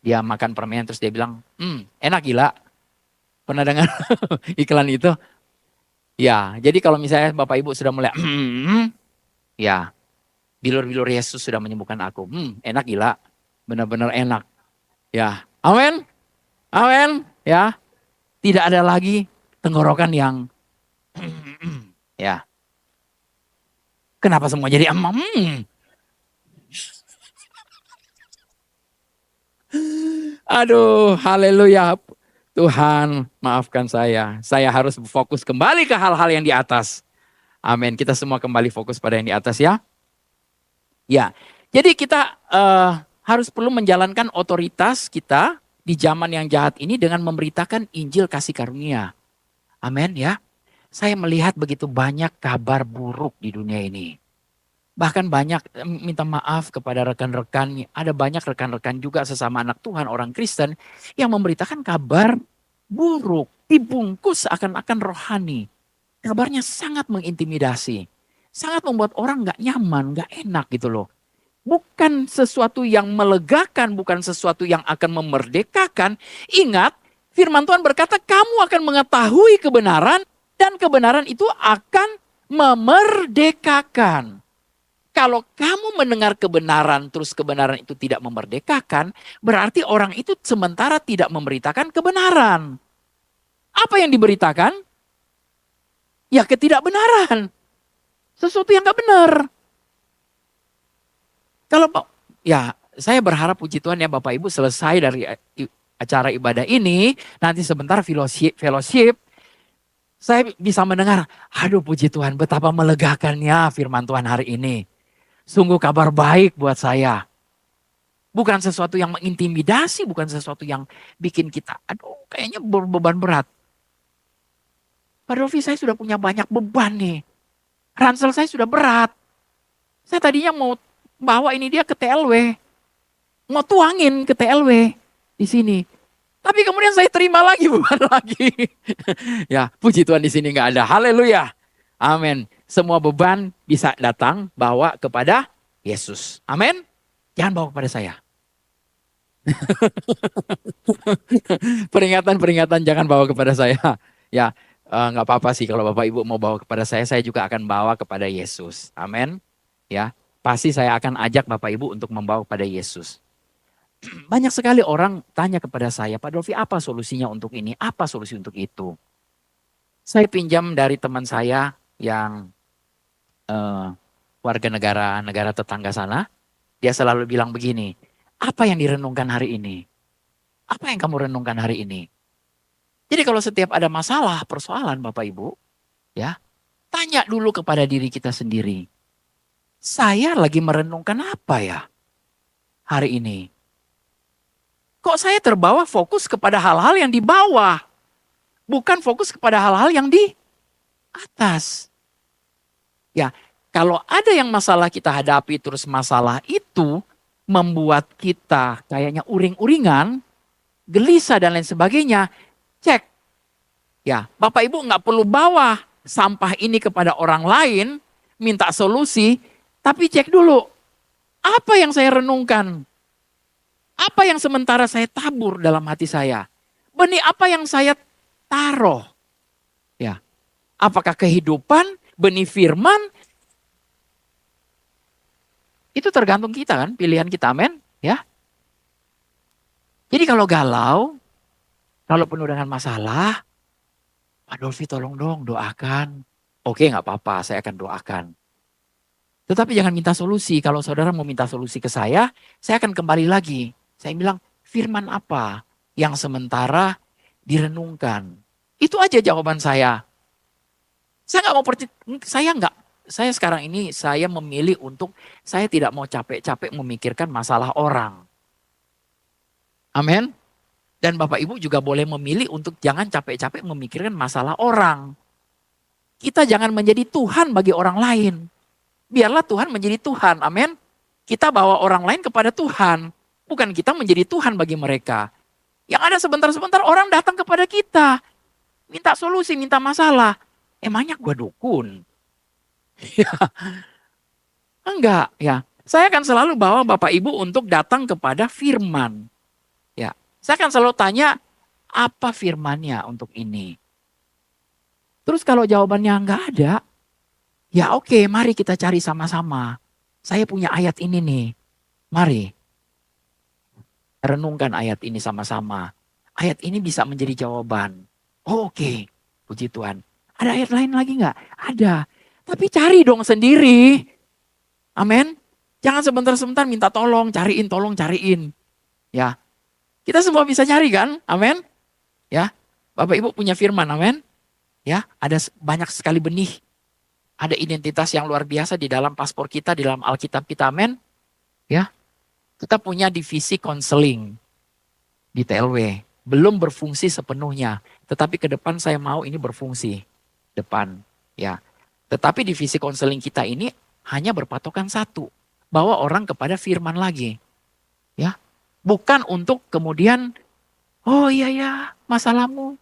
Dia makan permen terus dia bilang, enak gila. Pernah dengar iklan itu? Ya, jadi kalau misalnya Bapak Ibu sudah mulai, ya, bilur-bilur Yesus sudah menyembuhkan aku. Enak gila, benar-benar enak. Ya, amin, amin. Ya, tidak ada lagi tenggorokan yang, ya. Kenapa semua jadi Aduh, haleluya. Tuhan, maafkan saya. Saya harus fokus kembali ke hal-hal yang di atas. Amin. Kita semua kembali fokus pada yang di atas ya. Ya, jadi kita harus perlu menjalankan otoritas kita di zaman yang jahat ini dengan memberitakan Injil kasih karunia. Amin ya. Saya melihat begitu banyak kabar buruk di dunia ini. Bahkan banyak minta maaf kepada rekan-rekan, ada banyak rekan-rekan juga sesama anak Tuhan, orang Kristen yang memberitakan kabar buruk, dibungkus akan rohani. Kabarnya sangat mengintimidasi, sangat membuat orang gak nyaman, gak enak gitu loh. Bukan sesuatu yang melegakan, bukan sesuatu yang akan memerdekakan. Ingat, firman Tuhan berkata kamu akan mengetahui kebenaran dan kebenaran itu akan memerdekakan. Kalau kamu mendengar kebenaran, terus kebenaran itu tidak memerdekakan, berarti orang itu sementara tidak memberitakan kebenaran. Apa yang diberitakan? Ya ketidakbenaran. Sesuatu yang gak benar. Kalau ya saya berharap puji Tuhan ya Bapak Ibu selesai dari acara ibadah ini, nanti sebentar fellowship, saya bisa mendengar, aduh puji Tuhan betapa melegakannya firman Tuhan hari ini. Sungguh kabar baik buat saya. Bukan sesuatu yang mengintimidasi, bukan sesuatu yang bikin kita, aduh kayaknya beban berat. Pak Dolfi, saya sudah punya banyak beban nih. Ransel saya sudah berat. Saya tadinya mau bawa ini dia ke TLW. Mau tuangin ke TLW di sini. Tapi kemudian saya terima lagi beban lagi. Ya, puji Tuhan di sini nggak ada. Haleluya. Amin. Semua beban bisa datang bawa kepada Yesus. Amin. Jangan bawa kepada saya. Peringatan-peringatan jangan bawa kepada saya. Ya, nggak apa-apa sih kalau Bapak Ibu mau bawa kepada saya juga akan bawa kepada Yesus. Amin. Ya, pasti saya akan ajak Bapak Ibu untuk membawa kepada Yesus. Banyak sekali orang tanya kepada saya, Pak Dolfi, apa solusinya untuk ini? Apa solusi untuk itu? Saya pinjam dari teman saya yang warga negara tetangga sana. Dia selalu bilang begini, apa yang direnungkan hari ini? Apa yang kamu renungkan hari ini? Jadi kalau setiap ada masalah, persoalan Bapak Ibu, ya, tanya dulu kepada diri kita sendiri. Saya lagi merenungkan apa ya hari ini? Kok saya terbawa fokus kepada hal-hal yang di bawah, bukan fokus kepada hal-hal yang di atas. Ya, kalau ada yang masalah kita hadapi terus masalah itu membuat kita kayaknya uring-uringan, gelisah dan lain sebagainya, cek. Ya, Bapak Ibu nggak perlu bawa sampah ini kepada orang lain, minta solusi, tapi cek dulu, apa yang saya renungkan? Apa yang sementara saya tabur dalam hati saya? Benih apa yang saya taruh? Ya, apakah kehidupan, benih firman? Itu tergantung kita kan, pilihan kita, amin. Ya. Jadi kalau galau, kalau penuh dengan masalah, Pak Dolfi tolong dong doakan. Oke, nggak apa-apa, saya akan doakan. Tetapi jangan minta solusi. Kalau saudara mau minta solusi ke saya akan kembali lagi. Saya bilang, firman apa yang sementara direnungkan? Itu aja jawaban saya. Saya sekarang ini saya memilih untuk saya tidak mau capek-capek memikirkan masalah orang. Amin. Dan Bapak Ibu juga boleh memilih untuk jangan capek-capek memikirkan masalah orang. Kita jangan menjadi Tuhan bagi orang lain. Biarlah Tuhan menjadi Tuhan. Amin. Kita bawa orang lain kepada Tuhan. Bukan kita menjadi Tuhan bagi mereka. Yang ada sebentar-sebentar orang datang kepada kita. Minta solusi, minta masalah. Emangnya gue dukun? Ya, enggak ya. Saya akan selalu bawa Bapak Ibu untuk datang kepada firman. Ya, saya akan selalu tanya, apa firmannya untuk ini? Terus kalau jawabannya enggak ada, ya oke, mari kita cari sama-sama. Saya punya ayat ini nih. Mari renungkan ayat ini sama-sama. Ayat ini bisa menjadi jawaban. Oh, oke, puji Tuhan. Ada ayat lain lagi enggak? Ada. Tapi cari dong sendiri. Amin. Jangan sebentar-sebentar minta tolong cariin. Ya. Kita semua bisa cari kan? Amin. Ya. Bapak Ibu punya firman, amin. Ya, ada banyak sekali benih. Ada identitas yang luar biasa di dalam paspor kita, di dalam Alkitab kita, amin. Ya. Kita punya divisi konseling di TLW. Belum berfungsi sepenuhnya. Tetapi ke depan saya mau ini berfungsi. Depan. Ya. Tetapi divisi konseling kita ini hanya berpatokan satu. Bawa orang kepada firman lagi. Ya. Bukan untuk kemudian, oh iya ya masalahmu.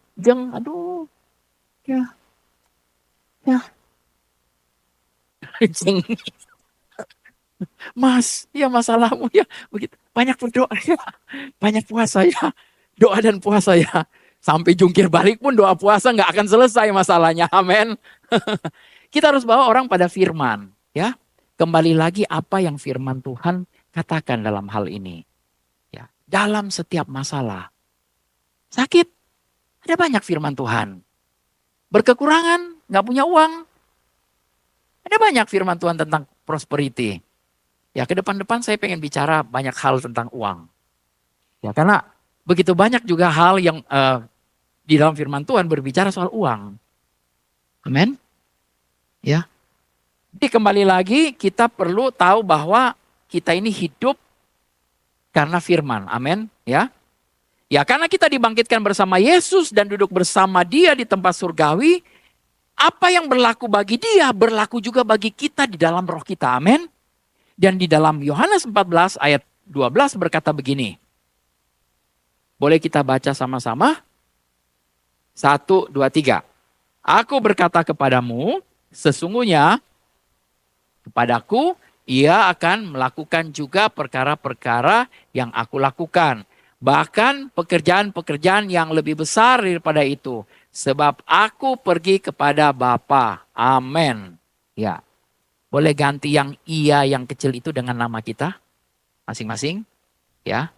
Aduh. Ya. Ya. Jeng. Mas, ya masalahmu ya. Begitu. Banyak berdoa ya. Banyak puasa ya. Doa dan puasa ya. Sampai jungkir balik pun doa puasa nggak akan selesai masalahnya. Amin. Kita harus bawa orang pada firman. Ya. Kembali lagi apa yang firman Tuhan katakan dalam hal ini. Ya. Dalam setiap masalah. Sakit. Ada banyak firman Tuhan. Berkekurangan. Nggak punya uang. Ada banyak firman Tuhan tentang prosperity. Ya, ke depan-depan saya pengen bicara banyak hal tentang uang. Ya, karena begitu banyak juga hal yang di dalam firman Tuhan berbicara soal uang. Amin. Ya. Jadi kembali lagi kita perlu tahu bahwa kita ini hidup Karena firman, amin. Ya, ya karena kita dibangkitkan bersama Yesus dan duduk bersama dia di tempat surgawi, apa yang berlaku bagi dia, berlaku juga bagi kita di dalam roh kita, amin. Dan di dalam Yohanes 14 ayat 12 berkata begini. Boleh kita baca sama-sama? 1, 2, 3. Aku berkata kepadamu, sesungguhnya kepadaku ia akan melakukan juga perkara-perkara yang aku lakukan. Bahkan pekerjaan-pekerjaan yang lebih besar daripada itu. Sebab aku pergi kepada Bapa. Amin. Ya. Boleh ganti yang ia yang kecil itu dengan nama kita masing-masing. Ya.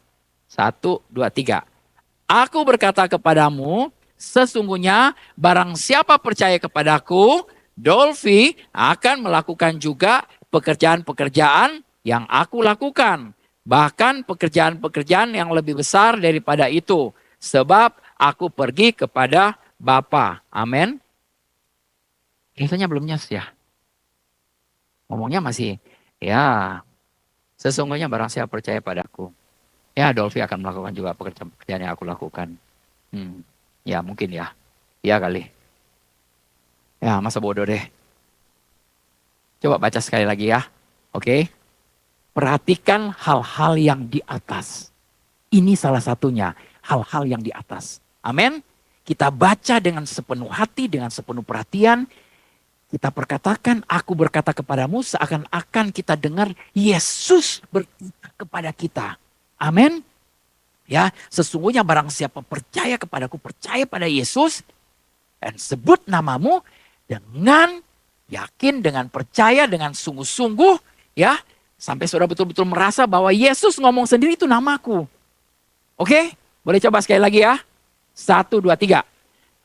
1, 2, 3. Aku berkata kepadamu, sesungguhnya barang siapa percaya kepadaku, Dolphy akan melakukan juga pekerjaan-pekerjaan yang aku lakukan. Bahkan pekerjaan-pekerjaan yang lebih besar daripada itu. Sebab aku pergi kepada Bapa. Amin. Rasanya belum nyes ya. Ngomongnya masih, ya sesungguhnya barang siapa percaya padaku. Ya Dolphy akan melakukan juga pekerjaan-pekerjaan yang aku lakukan. Ya mungkin ya. Ya kali. Ya masa bodoh deh. Coba baca sekali lagi ya. Oke. Perhatikan hal-hal yang di atas. Ini salah satunya. Hal-hal yang di atas. Amin. Kita baca dengan sepenuh hati, dengan sepenuh perhatian. Kita perkatakan, aku berkata kepadamu seakan-akan kita dengar Yesus berkata kepada kita. Amin. Ya, sesungguhnya barang siapa percaya kepadaku, percaya pada Yesus, dan sebut namamu dengan yakin, dengan percaya, dengan sungguh-sungguh, ya, sampai saudara betul-betul merasa bahwa Yesus ngomong sendiri itu namaku. Oke, boleh coba sekali lagi ya. 1, 2, 3.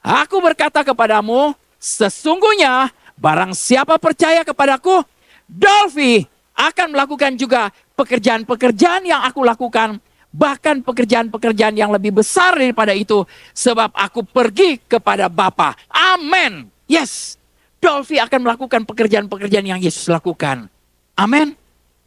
Aku berkata kepadamu, sesungguhnya barang siapa percaya kepadaku, Dolphy akan melakukan juga pekerjaan-pekerjaan yang aku lakukan. Bahkan pekerjaan-pekerjaan yang lebih besar daripada itu. Sebab aku pergi kepada Bapa. Amin. Yes. Dolphy akan melakukan pekerjaan-pekerjaan yang Yesus lakukan. Amin.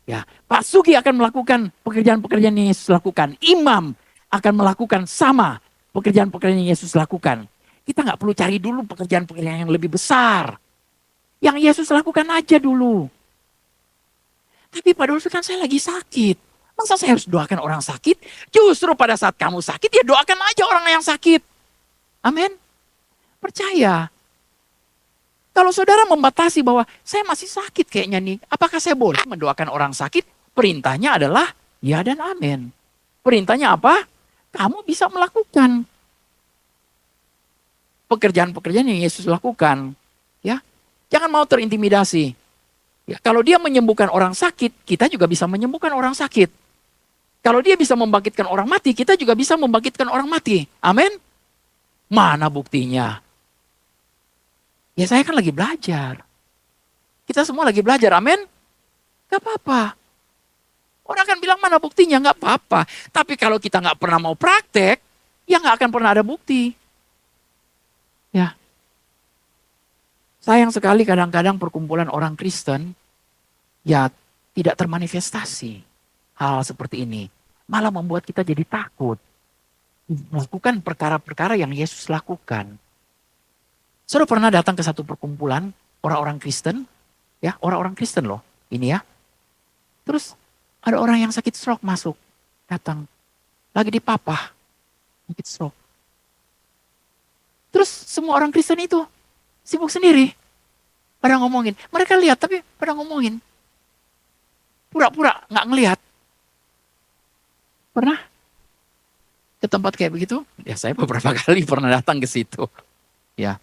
Ya, Pak Sugi akan melakukan pekerjaan-pekerjaan yang Yesus lakukan. Imam akan melakukan sama pekerjaan-pekerjaan yang Yesus lakukan. Kita nggak perlu cari dulu pekerjaan-pekerjaan yang lebih besar. Yang Yesus lakukan aja dulu. Tapi Pak Dolphy kan saya lagi sakit. Masa saya harus doakan orang sakit? Justru pada saat kamu sakit, ya doakan aja orang yang sakit. Amin. Percaya. Kalau saudara membatasi bahwa saya masih sakit kayaknya nih, apakah saya boleh mendoakan orang sakit? Perintahnya adalah ya dan amin. Perintahnya apa? Kamu bisa melakukan pekerjaan-pekerjaan yang Yesus lakukan. Ya, jangan mau terintimidasi. Ya, kalau dia menyembuhkan orang sakit, kita juga bisa menyembuhkan orang sakit. Kalau dia bisa membangkitkan orang mati, kita juga bisa membangkitkan orang mati. Amin. Mana buktinya? Ya saya kan lagi belajar. Kita semua lagi belajar, amin. Gak apa-apa. Orang akan bilang mana buktinya, gak apa-apa. Tapi kalau kita gak pernah mau praktek, ya gak akan pernah ada bukti. Ya. Sayang sekali kadang-kadang perkumpulan orang Kristen, ya tidak termanifestasi hal seperti ini. Malah membuat kita jadi takut. Melakukan perkara-perkara yang Yesus lakukan. Saudara pernah datang ke satu perkumpulan orang-orang Kristen, ya orang-orang Kristen loh, ini ya. Terus ada orang yang sakit stroke masuk, datang, lagi dipapah, sakit stroke. Terus semua orang Kristen itu sibuk sendiri, pada ngomongin. Mereka lihat tapi pada ngomongin, pura-pura nggak ngelihat. Pernah ke tempat kayak begitu? Ya saya beberapa kali pernah datang ke situ, ya.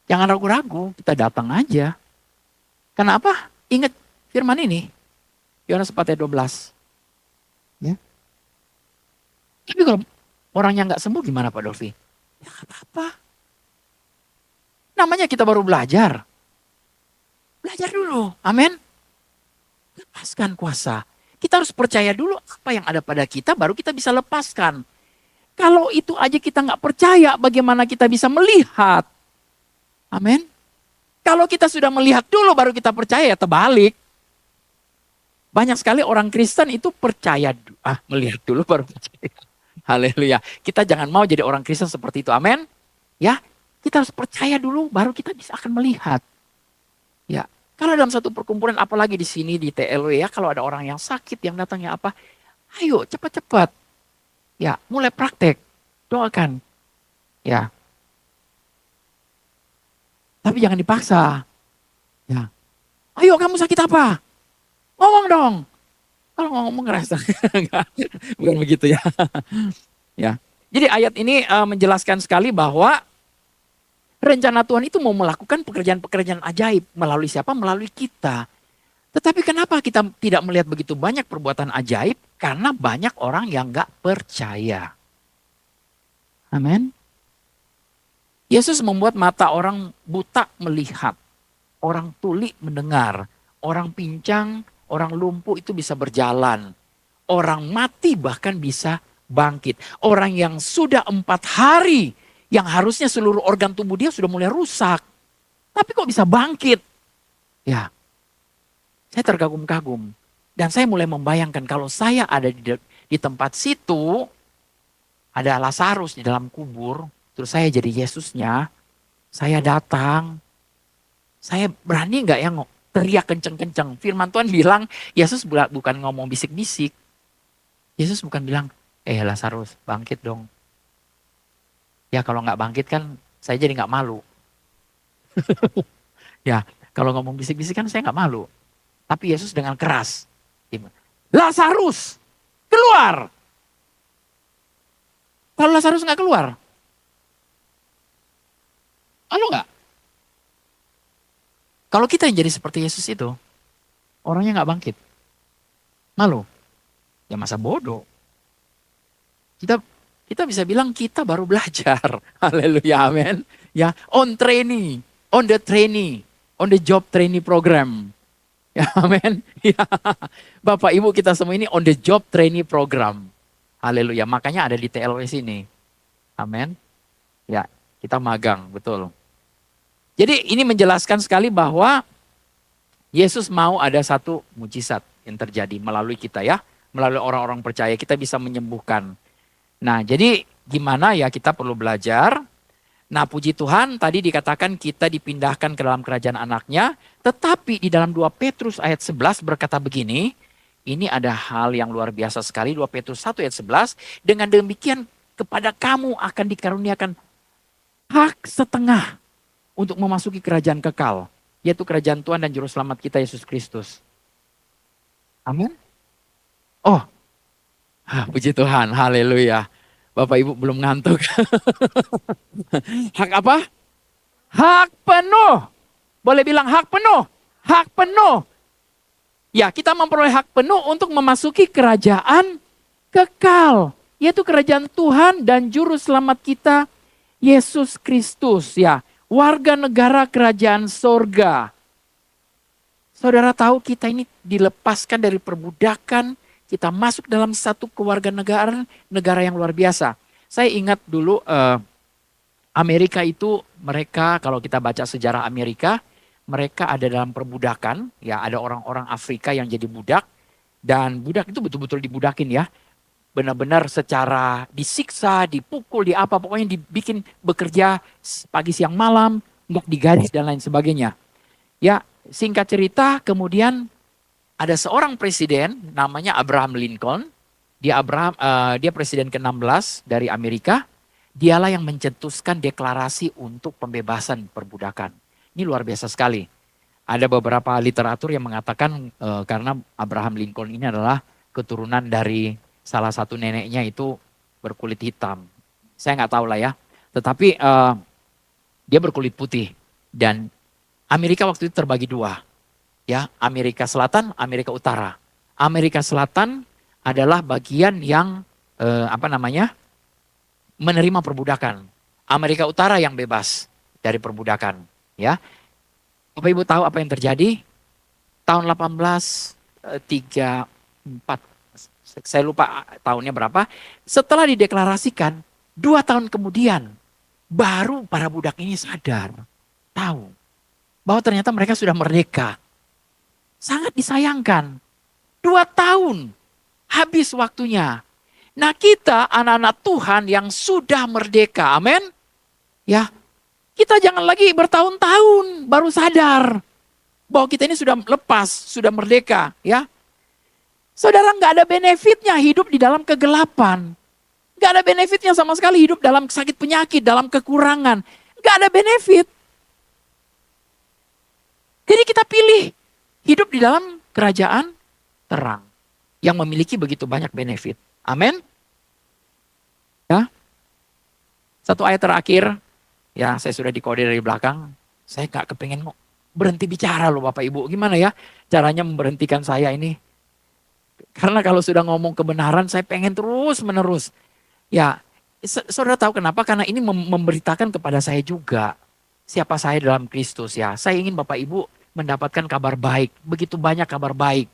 Jangan ragu-ragu, kita datang aja. Kenapa? Ingat firman ini. Yohanes 4 ayat 12. Ya. Tapi kalau orangnya nggak sembuh gimana Pak Dolphy? Ya nggak apa-apa. Namanya kita baru belajar. Belajar dulu. Amin. Lepaskan kuasa. Kita harus percaya dulu apa yang ada pada kita baru kita bisa lepaskan. Kalau itu aja kita nggak percaya bagaimana kita bisa melihat. Amin. Kalau kita sudah melihat dulu baru kita percaya ya terbalik. Banyak sekali orang Kristen itu percaya, melihat dulu baru percaya. Haleluya. Kita jangan mau jadi orang Kristen seperti itu. Amin. Ya, kita harus percaya dulu baru kita bisa akan melihat. Ya, kalau dalam satu perkumpulan apalagi di sini di TLW ya, kalau ada orang yang sakit yang datangnya apa, ayo cepat-cepat. Ya, mulai praktek. Doakan. Ya. Tapi jangan dipaksa. Ya. Ayo kamu sakit apa? Ngomong dong. Kalau ngomong ngerasa enggak, bukan begitu ya. Ya. Jadi ayat ini menjelaskan sekali bahwa rencana Tuhan itu mau melakukan pekerjaan-pekerjaan ajaib melalui siapa? Melalui kita. Tetapi kenapa kita tidak melihat begitu banyak perbuatan ajaib? Karena banyak orang yang nggak percaya. Amin. Yesus membuat mata orang buta melihat, orang tuli mendengar, orang pincang, orang lumpuh itu bisa berjalan. Orang mati bahkan bisa bangkit. Orang yang sudah 4 hari, yang harusnya seluruh organ tubuh dia sudah mulai rusak. Tapi kok bisa bangkit? Ya, saya terkagum-kagum. Dan saya mulai membayangkan kalau saya ada di tempat situ, ada Lazarus di dalam kubur, terus saya jadi Yesusnya, saya datang, saya berani nggak ya teriak kenceng-kenceng. Firman Tuhan bilang, Yesus bukan ngomong bisik-bisik. Yesus bukan bilang, Lazarus bangkit dong. Ya kalau nggak bangkit kan saya jadi nggak malu. Ya kalau ngomong bisik-bisik kan saya nggak malu. Tapi Yesus dengan keras, Lazarus keluar. Kalau Lazarus nggak keluar, malu nggak? Kalau kita yang jadi seperti Yesus itu, orangnya nggak bangkit, malu. Ya masa bodoh. Kita bisa bilang kita baru belajar. Haleluya, amin. Ya, on the trainee, on the job trainee program. Ya, amin. Ya. Bapak Ibu kita semua ini on the job trainee program. Haleluya, makanya ada di TLW sini. Amin. Ya, kita magang, betul. Jadi ini menjelaskan sekali bahwa Yesus mau ada satu mujizat yang terjadi melalui kita ya. Melalui orang-orang percaya kita bisa menyembuhkan. Nah jadi gimana ya kita perlu belajar. Nah puji Tuhan tadi dikatakan kita dipindahkan ke dalam kerajaan anaknya. Tetapi di dalam 2 Petrus ayat 11 berkata begini. Ini ada hal yang luar biasa sekali. 2 Petrus 1 ayat 11. Dengan demikian kepada kamu akan dikaruniakan hak setengah untuk memasuki kerajaan kekal. Yaitu kerajaan Tuhan dan Juru Selamat kita Yesus Kristus. Amin. Oh, puji Tuhan, haleluya. Bapak Ibu belum ngantuk. Hak apa? Hak penuh. Boleh bilang hak penuh. Hak penuh. Ya, kita memperoleh hak penuh untuk memasuki kerajaan kekal. Yaitu kerajaan Tuhan dan Juru Selamat kita, Yesus Kristus. Ya, warga negara kerajaan sorga. Saudara tahu kita ini dilepaskan dari perbudakan. Kita masuk dalam satu negara yang luar biasa. Saya ingat dulu Amerika itu mereka kalau kita baca sejarah Amerika, mereka ada dalam perbudakan. Ya ada orang-orang Afrika yang jadi budak. Dan budak itu betul-betul dibudakin ya. Benar-benar secara disiksa, dipukul, pokoknya dibikin bekerja pagi siang malam, nggak digaji dan lain sebagainya. Ya singkat cerita kemudian ada seorang presiden namanya Abraham Lincoln. Dia presiden ke-16 dari Amerika. Dialah yang mencetuskan deklarasi untuk pembebasan perbudakan. Ini luar biasa sekali. Ada beberapa literatur yang mengatakan karena Abraham Lincoln ini adalah keturunan dari salah satu neneknya itu berkulit hitam. Saya nggak tahu lah ya. Tetapi dia berkulit putih. Dan Amerika waktu itu terbagi 2. Ya, Amerika Selatan, Amerika Utara. Amerika Selatan adalah bagian yang menerima perbudakan. Amerika Utara yang bebas dari perbudakan. Ya, Bapak Ibu tahu apa yang terjadi? Tahun 1834, saya lupa tahunnya berapa. Setelah dideklarasikan, 2 tahun kemudian baru para budak ini sadar, tahu bahwa ternyata mereka sudah merdeka. Sangat disayangkan. 2 tahun habis waktunya. Nah kita anak-anak Tuhan yang sudah merdeka, amin. Ya, kita jangan lagi bertahun-tahun baru sadar bahwa kita ini sudah lepas, sudah merdeka. Ya, saudara nggak ada benefitnya hidup di dalam kegelapan. Nggak ada benefitnya sama sekali hidup dalam sakit penyakit, dalam kekurangan. Nggak ada benefit. Jadi kita pilih hidup di dalam kerajaan terang yang memiliki begitu banyak benefit. Amin. Ya. Satu ayat terakhir, ya saya sudah dikode dari belakang. Saya gak kepengen berhenti bicara loh Bapak Ibu. Gimana ya caranya memberhentikan saya ini? Karena kalau sudah ngomong kebenaran saya pengen terus menerus. Ya, saudara tahu kenapa? Karena ini memberitakan kepada saya juga siapa saya dalam Kristus ya. Saya ingin Bapak Ibu mendapatkan kabar baik. Begitu banyak kabar baik.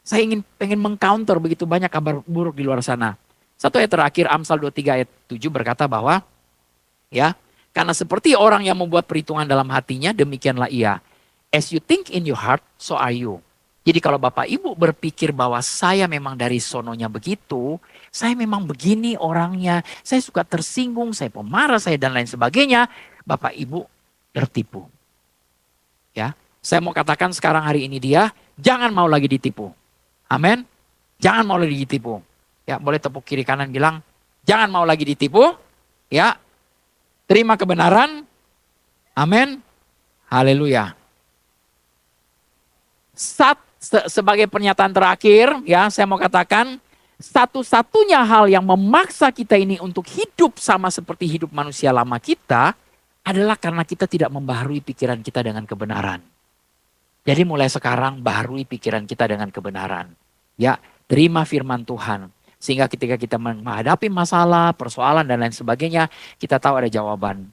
Saya pengen mengcounter begitu banyak kabar buruk di luar sana. Satu ayat terakhir Amsal 23 ayat 7 berkata bahwa ya, karena seperti orang yang membuat perhitungan dalam hatinya, demikianlah ia. As you think in your heart, so are you. Jadi kalau Bapak Ibu berpikir bahwa saya memang dari sononya begitu, saya memang begini orangnya, saya suka tersinggung, saya pemarah, saya dan lain sebagainya, Bapak Ibu tertipu. Ya, saya mau katakan sekarang hari ini dia, jangan mau lagi ditipu. Amin. Jangan mau lagi ditipu. Ya, boleh tepuk kiri kanan bilang, jangan mau lagi ditipu. Ya, terima kebenaran. Amin. Haleluya. Sebagai pernyataan terakhir, ya saya mau katakan, satu-satunya hal yang memaksa kita ini untuk hidup sama seperti hidup manusia lama kita, adalah karena kita tidak membaharui pikiran kita dengan kebenaran. Jadi mulai sekarang baharui pikiran kita dengan kebenaran. Ya, terima firman Tuhan. Sehingga ketika kita menghadapi masalah, persoalan dan lain sebagainya, kita tahu ada jawaban.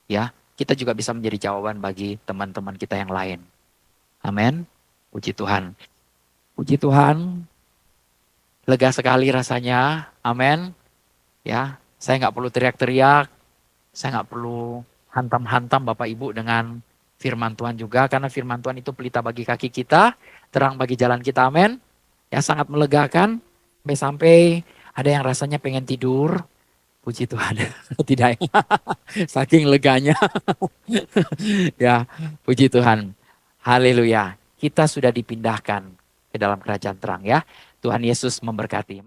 Ya, kita juga bisa menjadi jawaban bagi teman-teman kita yang lain. Amin. Puji Tuhan. Puji Tuhan. Lega sekali rasanya. Amin. Ya, saya nggak perlu teriak-teriak. Saya nggak perlu hantam-hantam Bapak Ibu dengan firman Tuhan juga. Karena firman Tuhan itu pelita bagi kaki kita. Terang bagi jalan kita. Amin. Ya, sangat melegakan. Sampai ada yang rasanya pengen tidur. Puji Tuhan. Tidak. Saking leganya. Ya, puji Tuhan. Haleluya. Kita sudah dipindahkan ke dalam kerajaan terang ya. Tuhan Yesus memberkati.